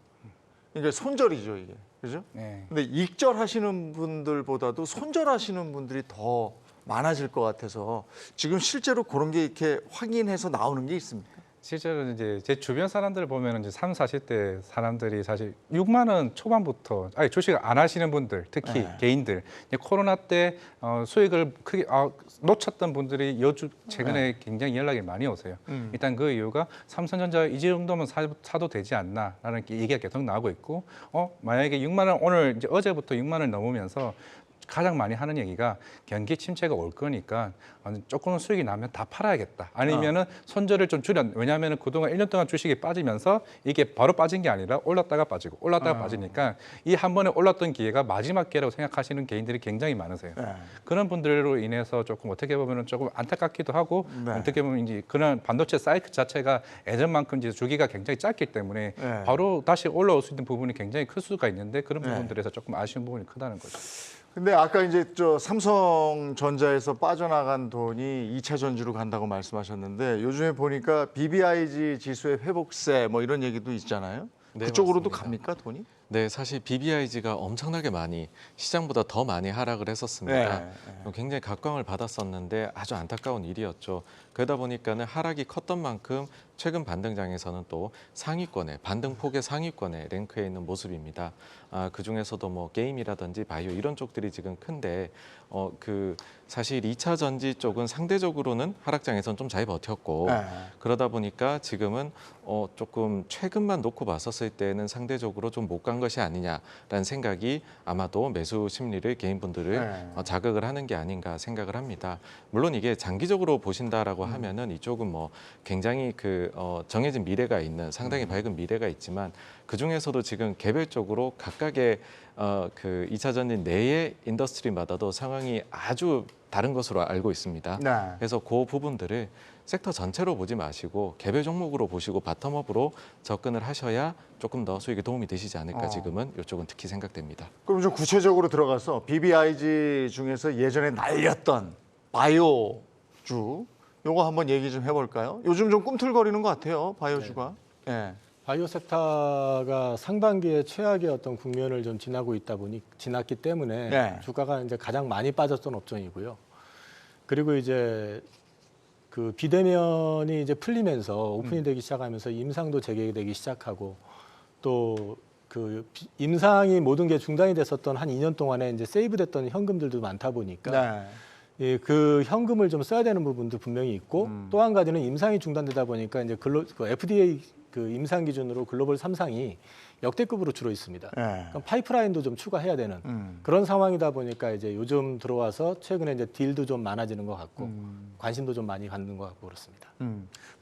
이게 손절이죠, 이게. 그죠? 네. 근데 익절하시는 분들보다도 손절하시는 분들이 더 많아질 것 같아서 지금 실제로 그런 게 이렇게 확인해서 나오는 게 있습니까? 실제로 이제 제 주변 사람들 보면 이제 30, 40대 사람들이 사실 6만 원 초반부터 주식을 안 하시는 분들, 특히 개인들 이제 코로나 때 수익을 크게 놓쳤던 분들이 최근에 굉장히 연락이 많이 오세요. 일단 그 이유가 삼성전자 이 정도면 사도 되지 않나라는 얘기가 계속 나오고 있고, 만약에 6만 원 오늘 이제 어제부터 6만 원 넘으면서 가장 많이 하는 얘기가 경기 침체가 올 거니까 조금 수익이 나면 다 팔아야겠다. 아니면은 손절을 좀 왜냐하면 그동안 1년 동안 주식이 빠지면서 이게 바로 빠진 게 아니라 올랐다가 빠지고 올랐다가 빠지니까 이 한 번에 올랐던 기회가 마지막 기회라고 생각하시는 개인들이 굉장히 많으세요. 그런 분들로 인해서 조금 어떻게 보면은 조금 안타깝기도 하고, 어떻게 보면 이제 그런 반도체 사이클 자체가 예전만큼 이제 주기가 굉장히 짧기 때문에 바로 다시 올라올 수 있는 부분이 굉장히 클 수가 있는데 그런 부분들에서 조금 아쉬운 부분이 크다는 거죠. 근데 아까 이제 삼성전자에서 빠져나간 돈이 2차 전지로 간다고 말씀하셨는데 요즘에 보니까 BBIG 지수의 회복세 뭐 이런 얘기도 있잖아요. 네, 그쪽으로도 맞습니다. 갑니까, 돈이? 네, 사실 BBIG가 엄청나게 많이 시장보다 더 많이 하락을 했었습니다. 굉장히 각광을 받았었는데 아주 안타까운 일이었죠. 그러다 보니까는 하락이 컸던 만큼 최근 반등장에서는 또 상위권에 반등폭의 상위권에 랭크해 있는 모습입니다. 그 중에서도 뭐 게임이라든지 바이오 이런 쪽들이 지금 큰데 사실 2차 전지 쪽은 상대적으로는 하락장에서는 좀 잘 버텼고 그러다 보니까 지금은 조금 최근만 놓고 봤었을 때는 상대적으로 좀 못 간 것이 아니냐라는 생각이 아마도 매수 심리를 개인분들을 자극을 하는 게 아닌가 생각을 합니다. 물론 이게 장기적으로 보신다라고 하면은 이쪽은 뭐 굉장히 정해진 미래가 있는 상당히 밝은 미래가 있지만 그 중에서도 지금 개별적으로 각각의 그 2차 전지 내의 인더스트리마다도 상황이 아주 다른 것으로 알고 있습니다. 그래서 그 부분들을 섹터 전체로 보지 마시고 개별 종목으로 보시고 바텀업으로 접근을 하셔야 조금 더 수익에 도움이 되시지 않을까 지금은 이쪽은 특히 생각됩니다. 그럼 좀 구체적으로 들어가서 BBIG 중에서 예전에 날렸던 바이오주 요거 한번 얘기 좀 해볼까요? 요즘 좀 꿈틀거리는 것 같아요, 바이오주가. 바이오 섹터가 상반기에 최악의 어떤 국면을 좀 지났기 때문에 주가가 이제 가장 많이 빠졌던 업종이고요. 그리고 이제 그 비대면이 이제 풀리면서 오픈이 되기 시작하면서 임상도 재개되기 시작하고 또 임상이 모든 게 중단이 됐었던 한 2년 동안에 이제 세이브됐던 현금들도 많다 보니까 네. 예, 그 현금을 좀 써야 되는 부분도 분명히 있고 또 한 가지는 임상이 중단되다 보니까 이제 그 FDA 그 임상 기준으로 글로벌 3상이 역대급으로 줄어 있습니다. 네. 그럼 파이프라인도 좀 추가해야 되는 그런 상황이다 보니까 이제 요즘 들어와서 최근에 이제 딜도 좀 많아지는 것 같고 관심도 좀 많이 갖는 것 같고 그렇습니다.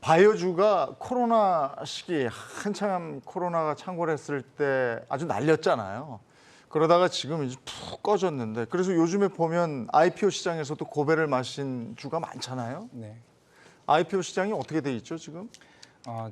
바이오주가 코로나 시기 한참 코로나가 창궐했을 때 아주 날렸잖아요. 그러다가 지금 이제 푹 꺼졌는데 그래서 요즘에 보면 IPO 시장에서도 고배를 마신 주가 많잖아요. 네. IPO 시장이 어떻게 돼 있죠 지금?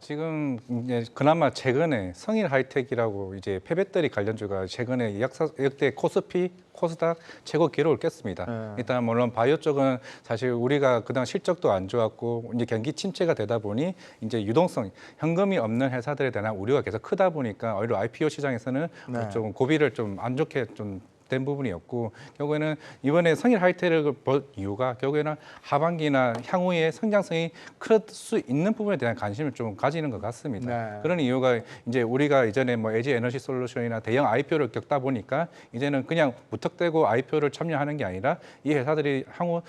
지금 이제 그나마 최근에 성일 하이텍이라고 이제 폐배터리 관련주가 최근에 역대 코스피, 코스닥 최고 기록을 깼습니다. 네. 일단 물론 바이오 쪽은 사실 우리가 그동안 실적도 안 좋았고 이제 경기 침체가 되다 보니 이제 유동성, 현금이 없는 회사들에 대한 우려가 계속 크다 보니까 오히려 IPO 시장에서는 네. 좀 고비를 좀 안 좋게 좀 된 부분이었고 결국에는 이번에 성일 하이텍을 볼 이유가 결국에는 하반기나 향후에 성장성이 클 수 있는 부분에 대한 관심을 좀 가지는 것 같습니다. 네. 그런 이유가 이제 우리가 이전에 뭐 LG 에너지 솔루션이나 대형 IPO를 겪다 보니까 이제는 그냥 무턱대고 IPO를 참여하는 게 아니라 이 회사들이 향후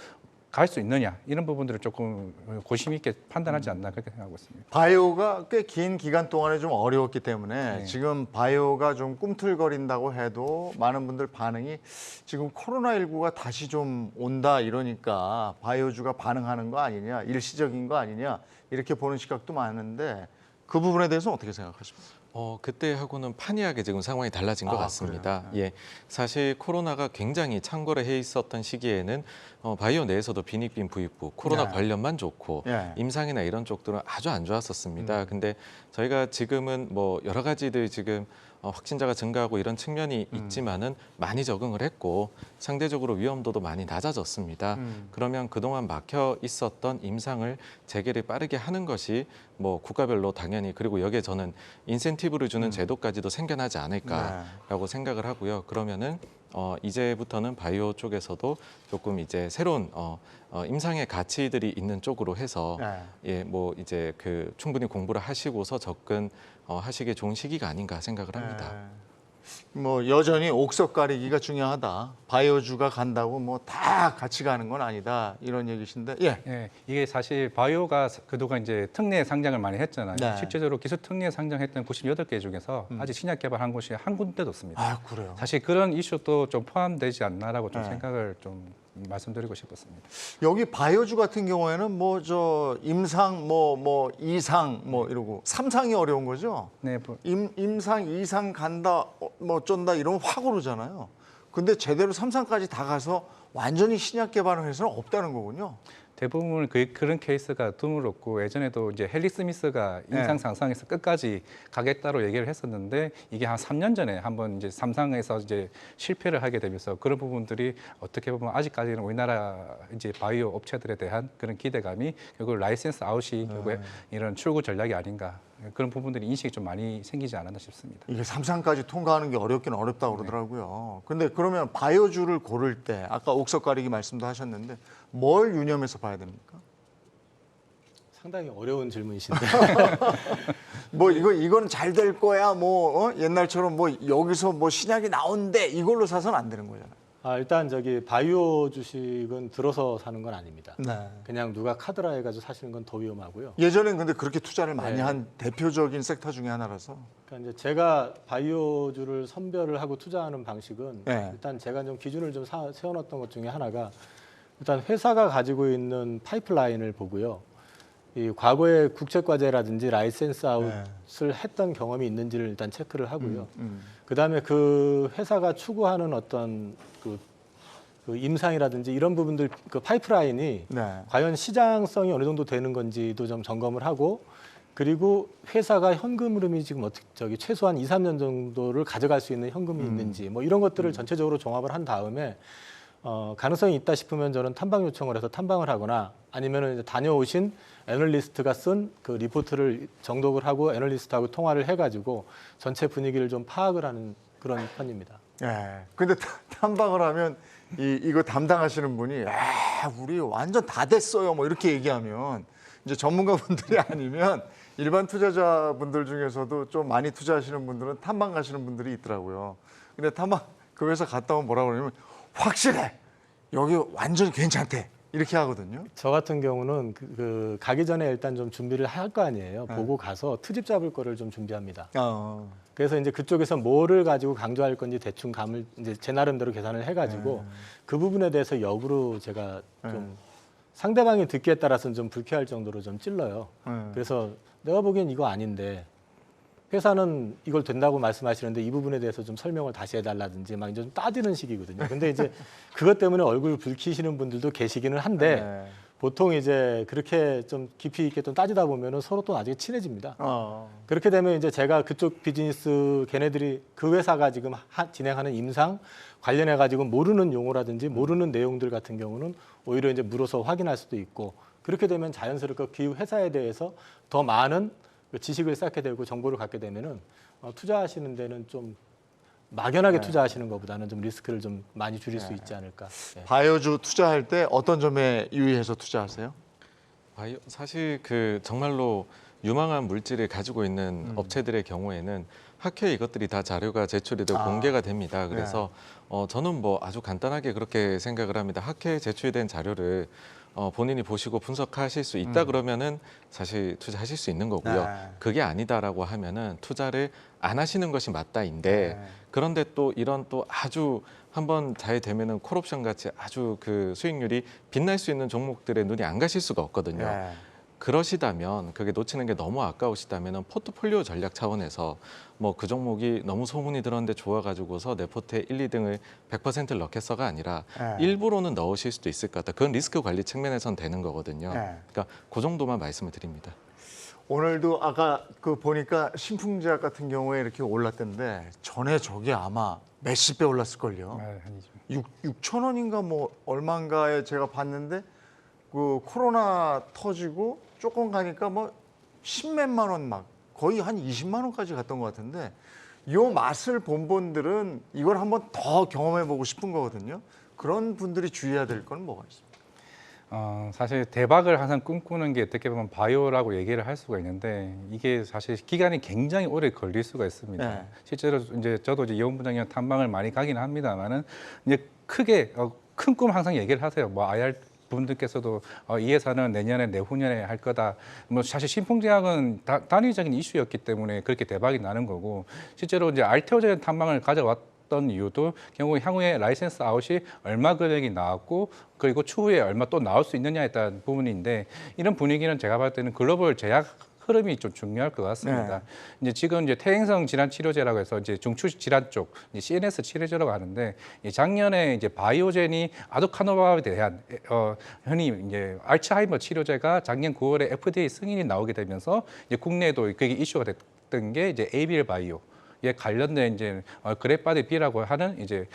갈 수 있느냐 이런 부분들을 조금 고심 있게 판단하지 않나 그렇게 생각하고 있습니다. 바이오가 꽤 긴 기간 동안에 좀 어려웠기 때문에 네. 지금 바이오가 좀 꿈틀거린다고 해도 많은 분들 반응이 지금 코로나19가 다시 좀 온다 이러니까 바이오주가 반응하는 거 아니냐, 일시적인 거 아니냐 이렇게 보는 시각도 많은데 그 부분에 대해서는 어떻게 생각하십니까? 그때하고는 판이하게 지금 상황이 달라진 것 같습니다. 그래요? 예, 사실 코로나가 굉장히 창궐을 해 있었던 시기에는 바이오 내에서도 빈익빈 부익부, 코로나 네. 관련만 좋고 예. 임상이나 이런 쪽들은 아주 안 좋았었습니다. 근데 저희가 지금은 뭐 여러 가지들 지금 확진자가 증가하고 이런 측면이 있지만은 많이 적응을 했고 상대적으로 위험도도 많이 낮아졌습니다. 그러면 그동안 막혀 있었던 임상을 재개를 빠르게 하는 것이 뭐 국가별로 당연히 그리고 여기에 저는 인센티브를 주는 제도까지도 생겨나지 않을까라고 생각을 하고요. 그러면은 이제부터는 바이오 쪽에서도 조금 이제 새로운 임상의 가치들이 있는 쪽으로 해서 네. 예, 뭐 이제 그 충분히 공부를 하시고서 접근 하시기 좋은 시기가 아닌가 생각을 합니다. 뭐 여전히 옥석 가리기가 중요하다. 바이오주가 간다고 뭐 다 같이 가는 건 아니다. 이런 얘기신데. 예. 예, 이게 사실 바이오가 그동안 이제 특례 상장을 많이 했잖아요. 네. 실제적으로 기술 특례 상장했던 98개 중에서 아직 신약 개발한 곳이 한 군데도 없습니다. 아, 그래요. 사실 그런 이슈도 좀 포함되지 않나라고 좀 네. 생각을 좀 말씀드리고 싶었습니다. 여기 바이오주 같은 경우에는 뭐 저 임상 뭐 이상 뭐 이러고 삼상이 어려운 거죠. 네, 임상 이상 간다 뭐 어쩐다 이러면 확 오르잖아요. 근데 제대로 삼상까지 다 가서 완전히 신약 개발을 해서는 없다는 거군요. 대부분 그런 케이스가 드물었고 예전에도 이제 헨리 스미스가 네. 임상 상상에서 끝까지 가겠다로 얘기를 했었는데 이게 한 3년 전에 한번 이제 삼상에서 이제 실패를 하게 되면서 그런 부분들이 어떻게 보면 아직까지는 우리나라 이제 바이오 업체들에 대한 그런 기대감이 결국 라이센스 아웃이 결국에 이런 출구 전략이 아닌가 그런 부분들이 인식이 좀 많이 생기지 않았나 싶습니다. 이게 삼상까지 통과하는 게 어렵긴 어렵다고 그러더라고요. 근데 그러면 바이오주를 고를 때 아까 옥석 가리기 말씀도 하셨는데 뭘 유념해서 봐야 됩니까? 상당히 어려운 질문이신데 뭐 이건 잘 될 거야 뭐 옛날처럼 뭐 여기서 뭐 신약이 나온대 이걸로 사서는 안 되는 거잖아요. 일단 저기 바이오 주식은 들어서 사는 건 아닙니다. 네. 그냥 누가 카드라 해가지고 사시는 건 더 위험하고요. 예전엔 근데 그렇게 투자를 많이 네. 한 대표적인 섹터 중에 하나라서. 그러니까 이제 제가 바이오주를 선별을 하고 투자하는 방식은 네. 일단 제가 좀 기준을 좀 세워놨던 것 중에 하나가 일단 회사가 가지고 있는 파이프라인을 보고요. 이 과거에 국책과제라든지 라이센스 아웃을 했던 경험이 있는지를 일단 체크를 하고요. 그다음에 그 회사가 추구하는 어떤 그 임상이라든지 이런 부분들 그 파이프라인이 네. 과연 시장성이 어느 정도 되는 건지도 좀 점검을 하고 그리고 회사가 현금 흐름이 지금 어떻게 최소한 2, 3년 정도를 가져갈 수 있는 현금이 있는지 뭐 이런 것들을 전체적으로 종합을 한 다음에 가능성이 있다 싶으면 저는 탐방 요청을 해서 탐방을 하거나 아니면은 이제 다녀오신 애널리스트가 쓴 그 리포트를 정독을 하고 애널리스트하고 통화를 해가지고 전체 분위기를 좀 파악을 하는 그런 편입니다. 예. 근데 탐방을 하면 이거 담당하시는 분이 우리 완전 다 됐어요 뭐 이렇게 얘기하면 이제 전문가분들이 아니면 일반 투자자분들 중에서도 좀 많이 투자하시는 분들은 탐방 가시는 분들이 있더라고요. 근데 탐방 그 회사 갔다 오면 뭐라고 그러냐면 확실해. 여기 완전 괜찮대. 이렇게 하거든요. 저 같은 경우는 가기 전에 일단 좀 준비를 할 거 아니에요. 네. 보고 가서 트집 잡을 거를 좀 준비합니다. 어. 그래서 이제 그쪽에서 뭐를 가지고 강조할 건지 대충 감을 이제 제 나름대로 계산을 해가지고 그 부분에 대해서 역으로 제가 좀 상대방이 듣기에 따라서는 좀 불쾌할 정도로 좀 찔러요. 그래서 내가 보기엔 이거 아닌데 회사는 이걸 된다고 말씀하시는데 이 부분에 대해서 좀 설명을 다시 해달라든지 막 이제 좀 따지는 식이거든요. 근데 이제 그것 때문에 얼굴 붉히시는 분들도 계시기는 한데 보통 이제 그렇게 좀 깊이 있게 좀 따지다 보면은 서로 또 나중에 친해집니다. 그렇게 되면 이제 제가 그쪽 비즈니스 걔네들이 그 회사가 지금 진행하는 임상 관련해 가지고 모르는 용어라든지 모르는 내용들 같은 경우는 오히려 이제 물어서 확인할 수도 있고 그렇게 되면 자연스럽게 그 회사에 대해서 더 많은 지식을 쌓게 되고 정보를 갖게 되면은 투자하시는 데는 좀 막연하게 투자하시는 것보다는 좀 리스크를 좀 많이 줄일 수 있지 않을까. 네. 바이오주 투자할 때 어떤 점에 유의해서 투자하세요? 사실 그 정말로 유망한 물질을 가지고 있는 업체들의 경우에는 학회에 이것들이 다 자료가 제출이 되고 공개가 됩니다. 그래서 저는 뭐 아주 간단하게 그렇게 생각을 합니다. 학회에 제출된 자료를 본인이 보시고 분석하실 수 있다 그러면은 사실 투자하실 수 있는 거고요. 그게 아니다라고 하면은 투자를 안 하시는 것이 맞다인데 그런데 또 이런 또 아주 한번 잘 되면은 콜옵션 같이 아주 그 수익률이 빛날 수 있는 종목들에 눈이 안 가실 수가 없거든요. 그러시다면 그게 놓치는 게 너무 아까우시다면은 포트폴리오 전략 차원에서 뭐 그 종목이 너무 소문이 들었는데 좋아가지고서 내 포트에 1, 2등을 100%를 넣겠어가 아니라 일부러는 넣으실 수도 있을 것 같다. 그건 리스크 관리 측면에선 되는 거거든요. 그러니까 그 정도만 말씀을 드립니다. 오늘도 아까 그 보니까 신풍제약 같은 경우에 이렇게 올랐던데 전에 저게 아마 몇십 배 올랐을걸요. 아니죠. 6천 원인가 뭐 얼마인가에 제가 봤는데 그 코로나 터지고 조금 가니까 뭐 10몇만 원 막 거의 한 20만 원까지 갔던 것 같은데 요 맛을 본 분들은 이걸 한번 더 경험해 보고 싶은 거거든요. 그런 분들이 주의해야 될 건 뭐가 있습니까? 사실 대박을 항상 꿈꾸는 게 어떻게 보면 바이오라고 얘기를 할 수가 있는데 이게 사실 기간이 굉장히 오래 걸릴 수가 있습니다. 실제로 이제 저도 이제 이원 부장님 탐방을 많이 가긴 합니다만은 이제 크게 큰 꿈 항상 얘기를 하세요. 뭐 IR 분들께서도 이 회사는 내년에 내후년에 할 거다. 뭐 사실 신풍제약은 단위적인 이슈였기 때문에 그렇게 대박이 나는 거고 실제로 이제 알테오제는 탐방을 가져왔던 이유도 경우 향후에 라이센스 아웃이 얼마 금액이 나왔고 그리고 추후에 얼마 또 나올 수 있느냐에 따른 부분인데 이런 분위기는 제가 봤을 때는 글로벌 제약 흐름이 좀 중요할 것 같습니다. 이제 지금 이제 퇴행성 질환 치료제라고 해서 이제 중추 질환 쪽 이제 CNS 치료제라고 하는데 작년에 이제 바이오젠이 아두카노밥에 대한 흔히 이제 알츠하이머 치료제가 작년 9월에 FDA 승인이 나오게 되면서 이제 국내에도 그게 이슈가 됐던 게 이제 ABL 바이오. 에 관련된 이제 그래파드 B라고 하는 이제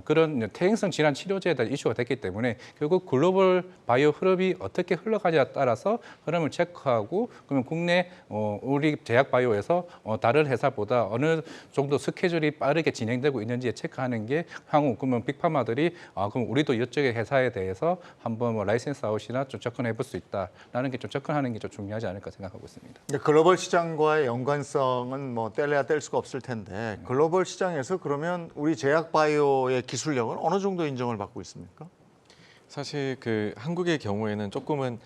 그런 퇴행성 질환 치료제에 대한 이슈가 됐기 때문에 결국 글로벌 바이오 흐름이 어떻게 흘러가냐에 따라서 흐름을 체크하고 그러면 국내 우리 제약 바이오에서 다른 회사보다 어느 정도 스케줄이 빠르게 진행되고 있는지 체크하는 게 향후 그러면 빅파마들이 그럼 우리도 이쪽의 회사에 대해서 한번 뭐 라이센스 아웃이나 좀 접근해 볼 수 있다라는 게 좀 접근하는 게 좀 중요하지 않을까 생각하고 있습니다. 글로벌 시장과의 연관성은 뭐 뗄래야 뗄 수가 없을 텐데 글로벌 시장에서 그러면 우리 제약 바이오의 기술력은 어느 정도 인정을 받고 있습니까? 사실 그 한국의 경우에는 조금은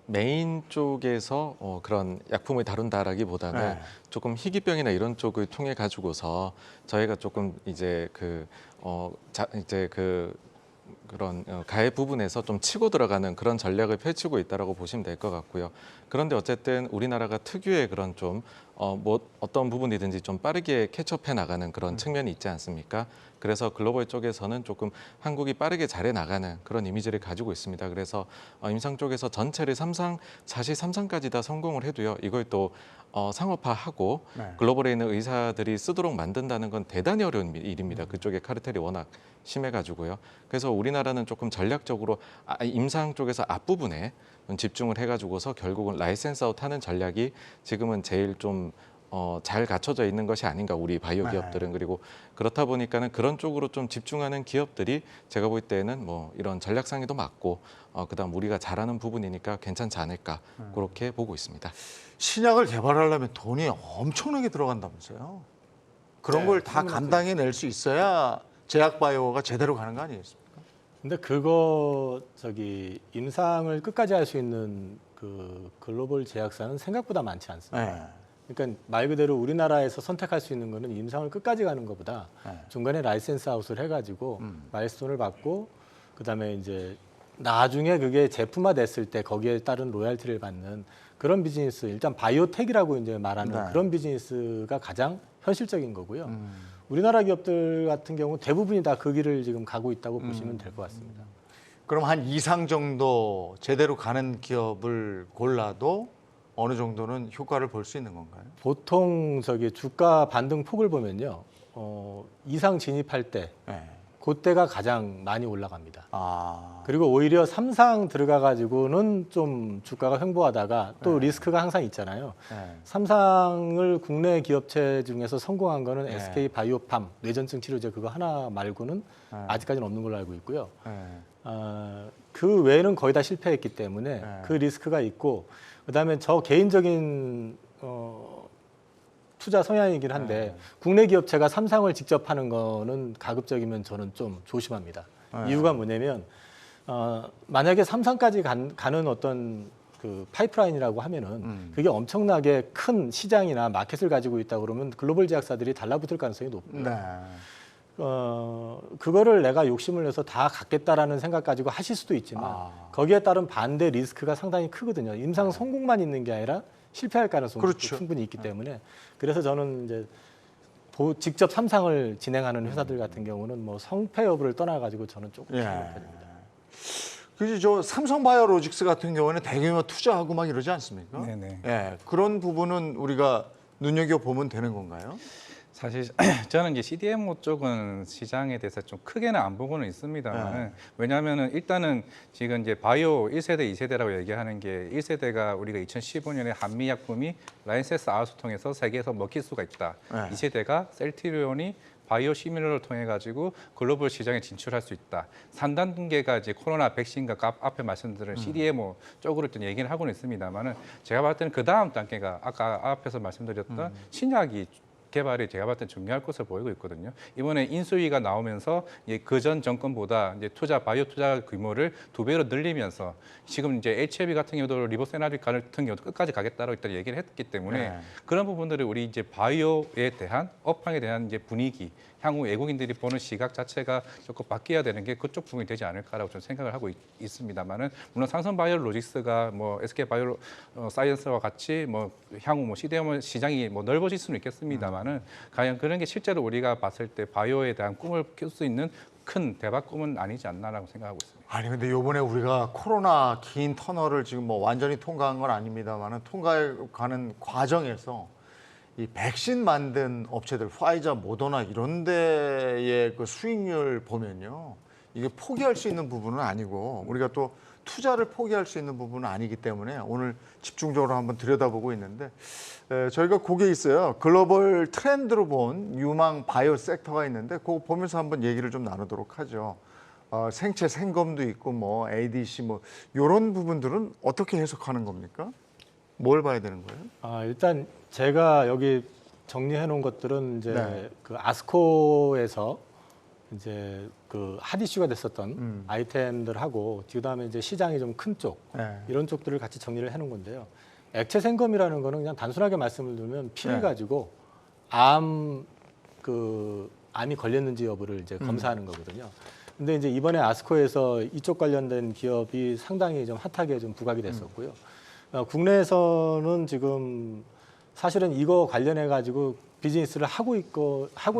메인 쪽에서 그런 약품을 다룬다라기보다는 조금 희귀병이나 이런 쪽을 통해 가지고서 저희가 조금 이제 그런 가해 부분에서 좀 치고 들어가는 그런 전략을 펼치고 있다라고 보시면 될 것 같고요. 그런데 어쨌든 우리나라가 특유의 그런 좀 뭐 어떤 부분이든지 좀 빠르게 캐치업해 나가는 그런 측면이 있지 않습니까? 그래서 글로벌 쪽에서는 조금 한국이 빠르게 잘해 나가는 그런 이미지를 가지고 있습니다. 그래서 임상 쪽에서 전체를 사실 3상까지 다 성공을 해도요. 이걸 또 상업화하고 글로벌에 있는 의사들이 쓰도록 만든다는 건 대단히 어려운 일입니다. 그쪽에 카르텔이 워낙 심해가지고요. 그래서 우리나라는 조금 전략적으로 임상 쪽에서 앞부분에 집중을 해가지고서 결국은 라이센스 아웃하는 전략이 지금은 제일 좀 잘 갖춰져 있는 것이 아닌가 우리 바이오 기업들은. 그리고 그렇다 보니까는 그런 쪽으로 좀 집중하는 기업들이 제가 볼 때는 뭐 이런 전략 상에도 맞고 그다음 우리가 잘하는 부분이니까 괜찮지 않을까 그렇게 보고 있습니다. 신약을 개발하려면 돈이 엄청나게 들어간다면서요. 그런 네, 걸 다 감당해낼 수 있어야 제약바이오가 제대로 가는 거 아니겠습니까? 근데 그거 임상을 끝까지 할 수 있는 그 글로벌 제약사는 생각보다 많지 않습니다. 네. 그러니까 말 그대로 우리나라에서 선택할 수 있는 거는 임상을 끝까지 가는 것보다 중간에 라이센스 아웃을 해가지고 마일스톤을 받고 그다음에 이제 나중에 그게 제품화 됐을 때 거기에 따른 로얄티를 받는 그런 비즈니스, 일단 바이오텍이라고 이제 말하는 그런 비즈니스가 가장 현실적인 거고요. 우리나라 기업들 같은 경우 대부분이 다 그 길을 지금 가고 있다고 보시면 될 것 같습니다. 그럼 한 이상 정도 제대로 가는 기업을 골라도 어느 정도는 효과를 볼 수 있는 건가요? 보통 주가 반등 폭을 보면요, 이상 진입할 때 네. 그때가 가장 많이 올라갑니다. 아, 그리고 오히려 3상 들어가 가지고는 좀 주가가 횡보하다가 또 리스크가 항상 있잖아요. 네. 3상을 국내 기업체 중에서 성공한 거는 SK 바이오팜 뇌전증 치료제 그거 하나 말고는 아직까지는 없는 걸로 알고 있고요. 그 외에는 거의 다 실패했기 때문에 그 리스크가 있고, 그다음에 저 개인적인 투자 성향이긴 한데 국내 기업체가 3상을 직접 하는 거는 가급적이면 저는 좀 조심합니다. 이유가 뭐냐면 만약에 3상까지 가는 어떤 그 파이프라인이라고 하면은 그게 엄청나게 큰 시장이나 마켓을 가지고 있다 그러면 글로벌 제약사들이 달라붙을 가능성이 높고요. 네. 그거를 내가 욕심을 내서 다 갖겠다라는 생각 가지고 하실 수도 있지만 거기에 따른 반대 리스크가 상당히 크거든요. 임상 성공만 있는 게 아니라 실패할 가능성도 그렇죠. 충분히 있기 때문에, 그래서 저는 이제 직접 3상을 진행하는 회사들 같은 경우는 뭐 성패 여부를 떠나 가지고 저는 조금 예. 피하는 편입니다. 그지 저 삼성바이오로직스 같은 경우에는 대규모 투자하고 막 이러지 않습니까? 네네. 예, 그런 부분은 우리가 눈여겨 보면 되는 건가요? 사실 저는 이제 CDMO 쪽은 시장에 대해서 좀 크게는 안 보고는 있습니다만, 왜냐하면은 일단은 지금 이제 바이오 1세대, 2세대라고 얘기하는 게 1세대가 우리가 2015년에 한미 약품이 라이센스 아웃을 통해서 세계에서 먹힐 수가 있다. 2세대가 셀트리온이 바이오 시밀러를 통해 가지고 글로벌 시장에 진출할 수 있다. 3단계가 이제 코로나 백신과 앞에 말씀드린 CDMO 쪽으로 좀 얘기를 하고는 있습니다만은, 제가 봤을 때는 그 다음 단계가 아까 앞에서 말씀드렸던 신약이 개발이 제가 봤을 때 중요할 것으로 보이고 있거든요. 이번에 인수위가 나오면서 그전 정권보다 이제 바이오 투자 규모를 2배로 늘리면서 지금 이제 HIV 같은 경우도 리보세나릭 같은 경우도 끝까지 가겠다라고 일단 얘기를 했기 때문에 그런 부분들을 우리 이제 바이오에 대한 업황에 대한 이제 분위기, 향후 외국인들이 보는 시각 자체가 조금 바뀌어야 되는 게 그쪽 부분이 되지 않을까라고 좀 생각을 하고 있습니다만은, 물론 삼성바이오로직스가 뭐 SK 바이오 사이언스와 같이 뭐 향후 뭐 CDMO 시장이 뭐 넓어질 수는 있겠습니다만은 과연 그런 게 실제로 우리가 봤을 때 바이오에 대한 꿈을 키울 수 있는 큰 대박 꿈은 아니지 않나라고 생각하고 있습니다. 아니 근데 요번에 우리가 코로나 긴 터널을 지금 뭐 완전히 통과한 건 아닙니다만은 통과가는 과정에서 이 백신 만든 업체들, 화이자, 모더나 이런 데의 그 수익률 보면요, 이게 포기할 수 있는 부분은 아니고 우리가 또 투자를 포기할 수 있는 부분은 아니기 때문에 오늘 집중적으로 한번 들여다보고 있는데, 저희가 그게 있어요. 글로벌 트렌드로 본 유망 바이오 섹터가 있는데 그거 보면서 한번 얘기를 좀 나누도록 하죠. 생체 생검도 있고 뭐 ADC 뭐 이런 부분들은 어떻게 해석하는 겁니까? 뭘 봐야 되는 거예요? 일단 제가 여기 정리해 놓은 것들은 이제 그 아스코에서 이제 그 핫 이슈가 됐었던 아이템들하고 그다음에 이제 시장이 좀 큰 쪽 이런 쪽들을 같이 정리를 해놓은 건데요. 액체 생검이라는 거는 그냥 단순하게 말씀을 드리면 피를 가지고 암이 걸렸는지 여부를 이제 검사하는 거거든요. 근데 이제 이번에 아스코에서 이쪽 관련된 기업이 상당히 좀 핫하게 좀 부각이 됐었고요. 국내에서는 지금 사실은 이거 관련해 가지고 비즈니스를 하고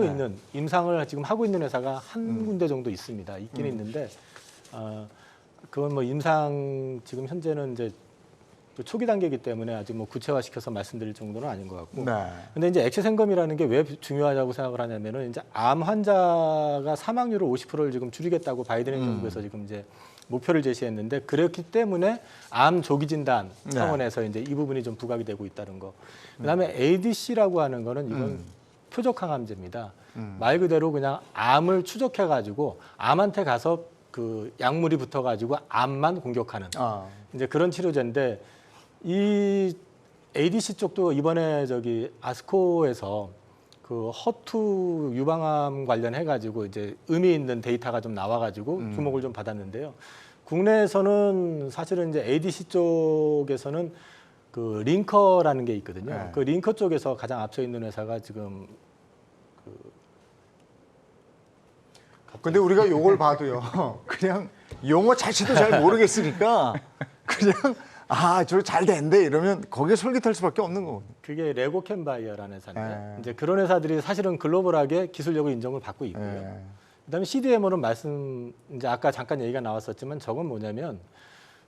있는 임상을 지금 하고 있는 회사가 한 군데 정도 있습니다. 있긴 있는데 그건 뭐 임상 지금 현재는 이제 그 초기 단계이기 때문에 아직 뭐 구체화시켜서 말씀드릴 정도는 아닌 것 같고. 네. 근데 이제 액체 생검이라는 게 왜 중요하다고 생각을 하냐면은 이제 암 환자가 사망률을 50%를 지금 줄이겠다고 바이든 정부에서 지금 이제 목표를 제시했는데 그렇기 때문에 암 조기 진단 차원에서 이제 이 부분이 좀 부각이 되고 있다는 거. 그다음에 ADC라고 하는 거는 이건 표적 항암제입니다. 말 그대로 그냥 암을 추적해 가지고 암한테 가서 그 약물이 붙어 가지고 암만 공격하는 이제 그런 치료제인데 이 ADC 쪽도 이번에 저기 아스코에서 그 허투 유방암 관련해 가지고 이제 의미 있는 데이터가 좀 나와 가지고 주목을 좀 받았는데요. 국내에서는 사실은 이제 ADC 쪽에서는 그 링커라는 게 있거든요. 네. 그 링커 쪽에서 가장 앞서 있는 회사가 지금 근데 우리가 요걸 봐도요. 그냥 용어 자체도 잘 모르겠으니까 그냥 저 잘 된대 이러면 거기에 솔깃할 수밖에 없는 거고. 그게 레고캔바이어라는 회사인데 네. 이제 그런 회사들이 사실은 글로벌하게 기술력을 인정을 받고 있고요. 네. 그다음에 CDMO는 말씀 이제 아까 잠깐 얘기가 나왔었지만 저건 뭐냐면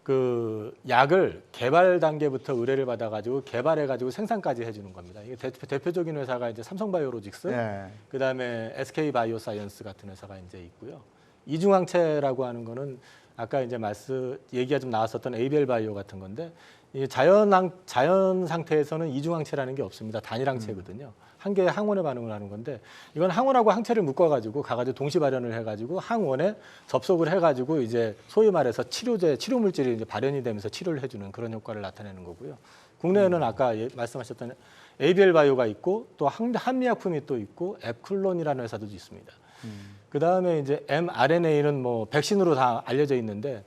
그 약을 개발 단계부터 의뢰를 받아가지고 개발해가지고 생산까지 해주는 겁니다. 이게 대표적인 회사가 이제 삼성바이오로직스, 네. 그다음에 SK바이오사이언스 같은 회사가 이제 있고요. 이중항체라고 하는 거는 아까 이제 얘기가 좀 나왔었던 ABL바이오 같은 건데 이 자연 상태에서는 이중항체라는 게 없습니다. 단일항체거든요. 한 개의 항원에 반응을 하는 건데 이건 항원하고 항체를 묶어가지고 가가지고 동시 발현을 해가지고 항원에 접속을 해가지고 이제 소위 말해서 치료 물질이 이제 발현이 되면서 치료를 해주는 그런 효과를 나타내는 거고요. 국내에는 아까 말씀하셨던 ABL 바이오가 있고 또 한미약품이 또 있고 앱클론이라는 회사도 있습니다. 그 다음에 이제 mRNA는 뭐 백신으로 다 알려져 있는데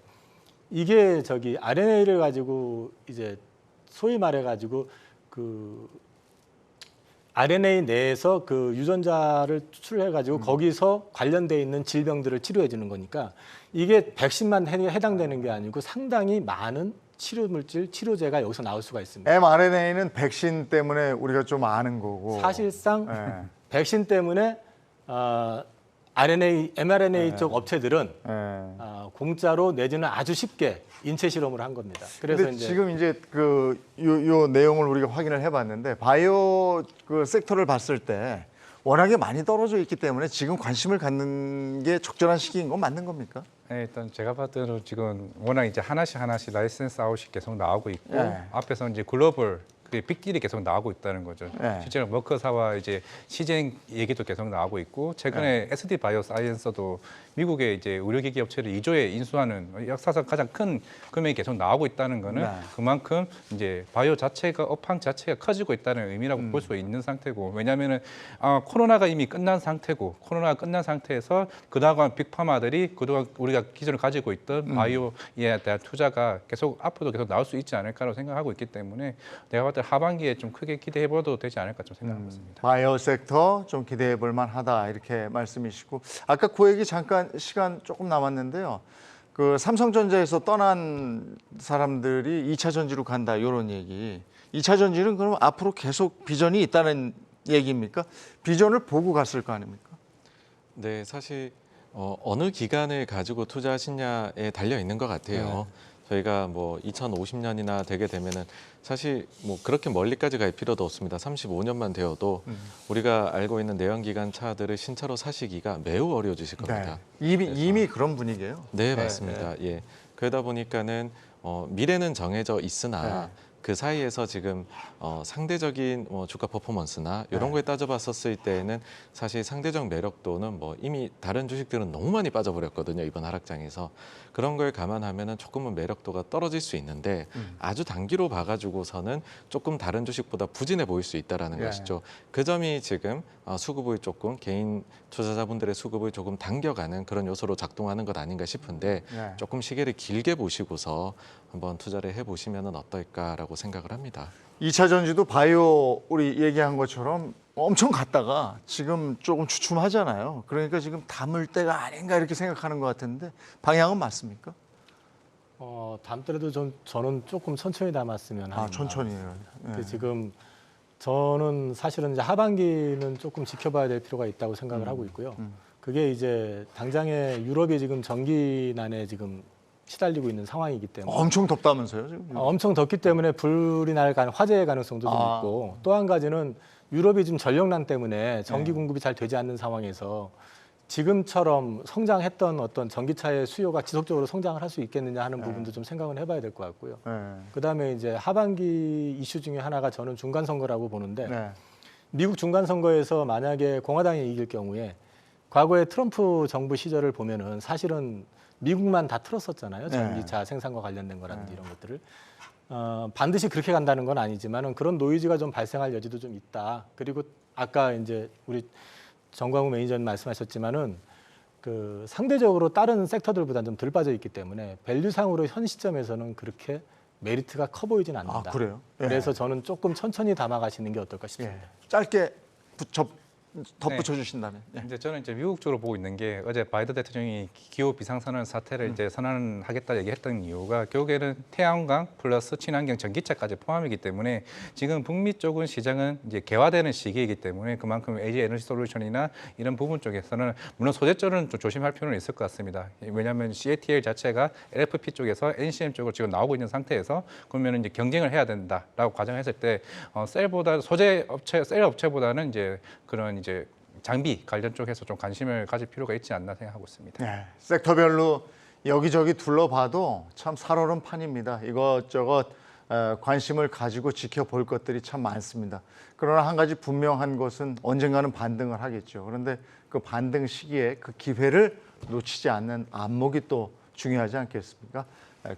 이게 저기 RNA를 가지고 이제 소위 말해가지고 그 RNA 내에서 그 유전자를 추출해가지고 거기서 관련돼 있는 질병들을 치료해 주는 거니까 이게 백신만 해당되는 게 아니고 상당히 많은 치료 물질, 치료제가 여기서 나올 수가 있습니다. mRNA는 백신 때문에 우리가 좀 아는 거고. 사실상 네. 백신 때문에 mRNA 쪽 업체들은 네. 공짜로 내지는 아주 쉽게 인체 실험을 한 겁니다. 그래서 근데 이제 지금 이제 요 내용을 우리가 확인을 해봤는데 바이오 그 섹터를 봤을 때 워낙에 많이 떨어져 있기 때문에 지금 관심을 갖는 게 적절한 시기인 건 맞는 겁니까? 네, 일단 제가 봤을 때는 지금 워낙 이제 하나씩 라이센스 아웃이 계속 나오고 있고 네. 앞에서 이제 글로벌 그 빅딜이 계속 나오고 있다는 거죠. 네. 실제로 머커사와 이제 시젠 얘기도 계속 나오고 있고 최근에 SD 바이오사이언스도 미국의 이제 의료기기 업체를 2조에 인수하는 역사상 가장 큰 금액이 계속 나오고 있다는 거는 네. 그만큼 이제 바이오 자체가 업황 자체가 커지고 있다는 의미라고 볼 수 있는 상태고 왜냐하면은 코로나가 이미 끝난 상태고 코로나가 끝난 상태에서 그동안 빅파마들이 그동안 우리가 기존에 가지고 있던 바이오에 대한 투자가 계속 앞으로도 계속 나올 수 있지 않을까라고 생각하고 있기 때문에 내가 봤을 때 하반기에 좀 크게 기대해봐도 되지 않을까 좀 생각하고 있습니다. 바이오 섹터 좀 기대해 볼 만하다 이렇게 말씀이시고 아까 그 얘기 잠깐 시간 조금 남았는데요. 그 삼성전자에서 떠난 사람들이 2차 전지로 간다 이런 얘기. 2차 전지는 그럼 앞으로 계속 비전이 있다는 얘기입니까? 비전을 보고 갔을 거 아닙니까? 네, 사실 어느 기간을 가지고 투자하시냐에 달려 있는 것 같아요. 저희가 뭐 2050년이나 되게 되면은 사실 뭐 그렇게 멀리까지 갈 필요도 없습니다. 35년만 되어도 우리가 알고 있는 내연기관 차들을 신차로 사시기가 매우 어려워지실 겁니다. 네. 이미 그런 분위기예요. 네, 맞습니다. 예. 그러다 보니까는 미래는 정해져 있으나 그 사이에서 지금 상대적인 주가 퍼포먼스나 이런 거에 따져봤었을 때에는 사실 상대적 매력도는 뭐 이미 다른 주식들은 너무 많이 빠져버렸거든요. 이번 하락장에서. 그런 걸 감안하면은 조금은 매력도가 떨어질 수 있는데 아주 단기로 봐가지고서는 조금 다른 주식보다 부진해 보일 수 있다라는 것이죠. 그 점이 지금 수급을 조금 개인 투자자분들의 수급을 조금 당겨가는 그런 요소로 작동하는 것 아닌가 싶은데 조금 시계를 길게 보시고서 한번 투자를 해보시면 어떨까라고 생각을 합니다. 2차 전지도 바이오 우리 얘기한 것처럼 엄청 갔다가 지금 조금 주춤하잖아요. 그러니까 지금 담을 때가 아닌가 이렇게 생각하는 것 같은데 방향은 맞습니까? 담더라도 저는 조금 천천히 담았으면 하는 천천히. 근데 지금 저는 사실은 이제 하반기는 조금 지켜봐야 될 필요가 있다고 생각을 하고 있고요. 그게 이제 당장에 유럽이 지금 전기난에 지금 시달리고 있는 상황이기 때문에 엄청 덥다면서요 지금? 엄청 덥기 때문에 불이 날 화재의 가능성도 좀 있고 또 한 가지는 유럽이 지금 전력난 때문에 전기 공급이 잘 되지 않는 상황에서 지금처럼 성장했던 어떤 전기차의 수요가 지속적으로 성장을 할 수 있겠느냐 하는 부분도 좀 생각을 해봐야 될 것 같고요. 그다음에 이제 하반기 이슈 중에 하나가 저는 중간 선거라고 보는데 미국 중간 선거에서 만약에 공화당이 이길 경우에 과거에 트럼프 정부 시절을 보면은 사실은 미국만 다 틀었었잖아요. 전기차 생산과 관련된 거라든지 이런 것들을. 반드시 그렇게 간다는 건 아니지만은 그런 노이즈가 좀 발생할 여지도 좀 있다. 그리고 아까 이제 우리 정광훈 매니저님 말씀하셨지만은 그 상대적으로 다른 섹터들보다는 좀 덜 빠져 있기 때문에 밸류상으로 현 시점에서는 그렇게 메리트가 커 보이진 않는다. 아, 그래요? 그래서 저는 조금 천천히 담아가시는 게 어떨까 싶습니다. 짧게 덧붙여 주신다면. 이제 저는 이제 미국 쪽으로 보고 있는 게 어제 바이든 대통령이 기후 비상선언 사태를 이제 선언하겠다 얘기했던 이유가 결국에는 태양광 플러스 친환경 전기차까지 포함이기 때문에 지금 북미 쪽은 시장은 이제 개화되는 시기이기 때문에 그만큼 LG 에너지 솔루션이나 이런 부분 쪽에서는 물론 소재점은 좀 조심할 필요는 있을 것 같습니다. 왜냐하면 CATL 자체가 LFP 쪽에서 NCM 쪽으로 지금 나오고 있는 상태에서 그러면 이제 경쟁을 해야 된다라고 가정했을 때 셀보다 소재 업체 셀 업체보다는 이제 그런 이제 장비 관련 쪽에서 좀 관심을 가질 필요가 있지 않나 생각하고 있습니다. 네, 섹터별로 여기저기 둘러봐도 참 살얼음 판입니다. 이것저것 관심을 가지고 지켜볼 것들이 참 많습니다. 그러나 한 가지 분명한 것은 언젠가는 반등을 하겠죠. 그런데 그 반등 시기에 그 기회를 놓치지 않는 안목이 또 중요하지 않겠습니까?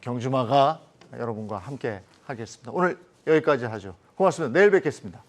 경주마가 여러분과 함께 하겠습니다. 오늘 여기까지 하죠. 고맙습니다. 내일 뵙겠습니다.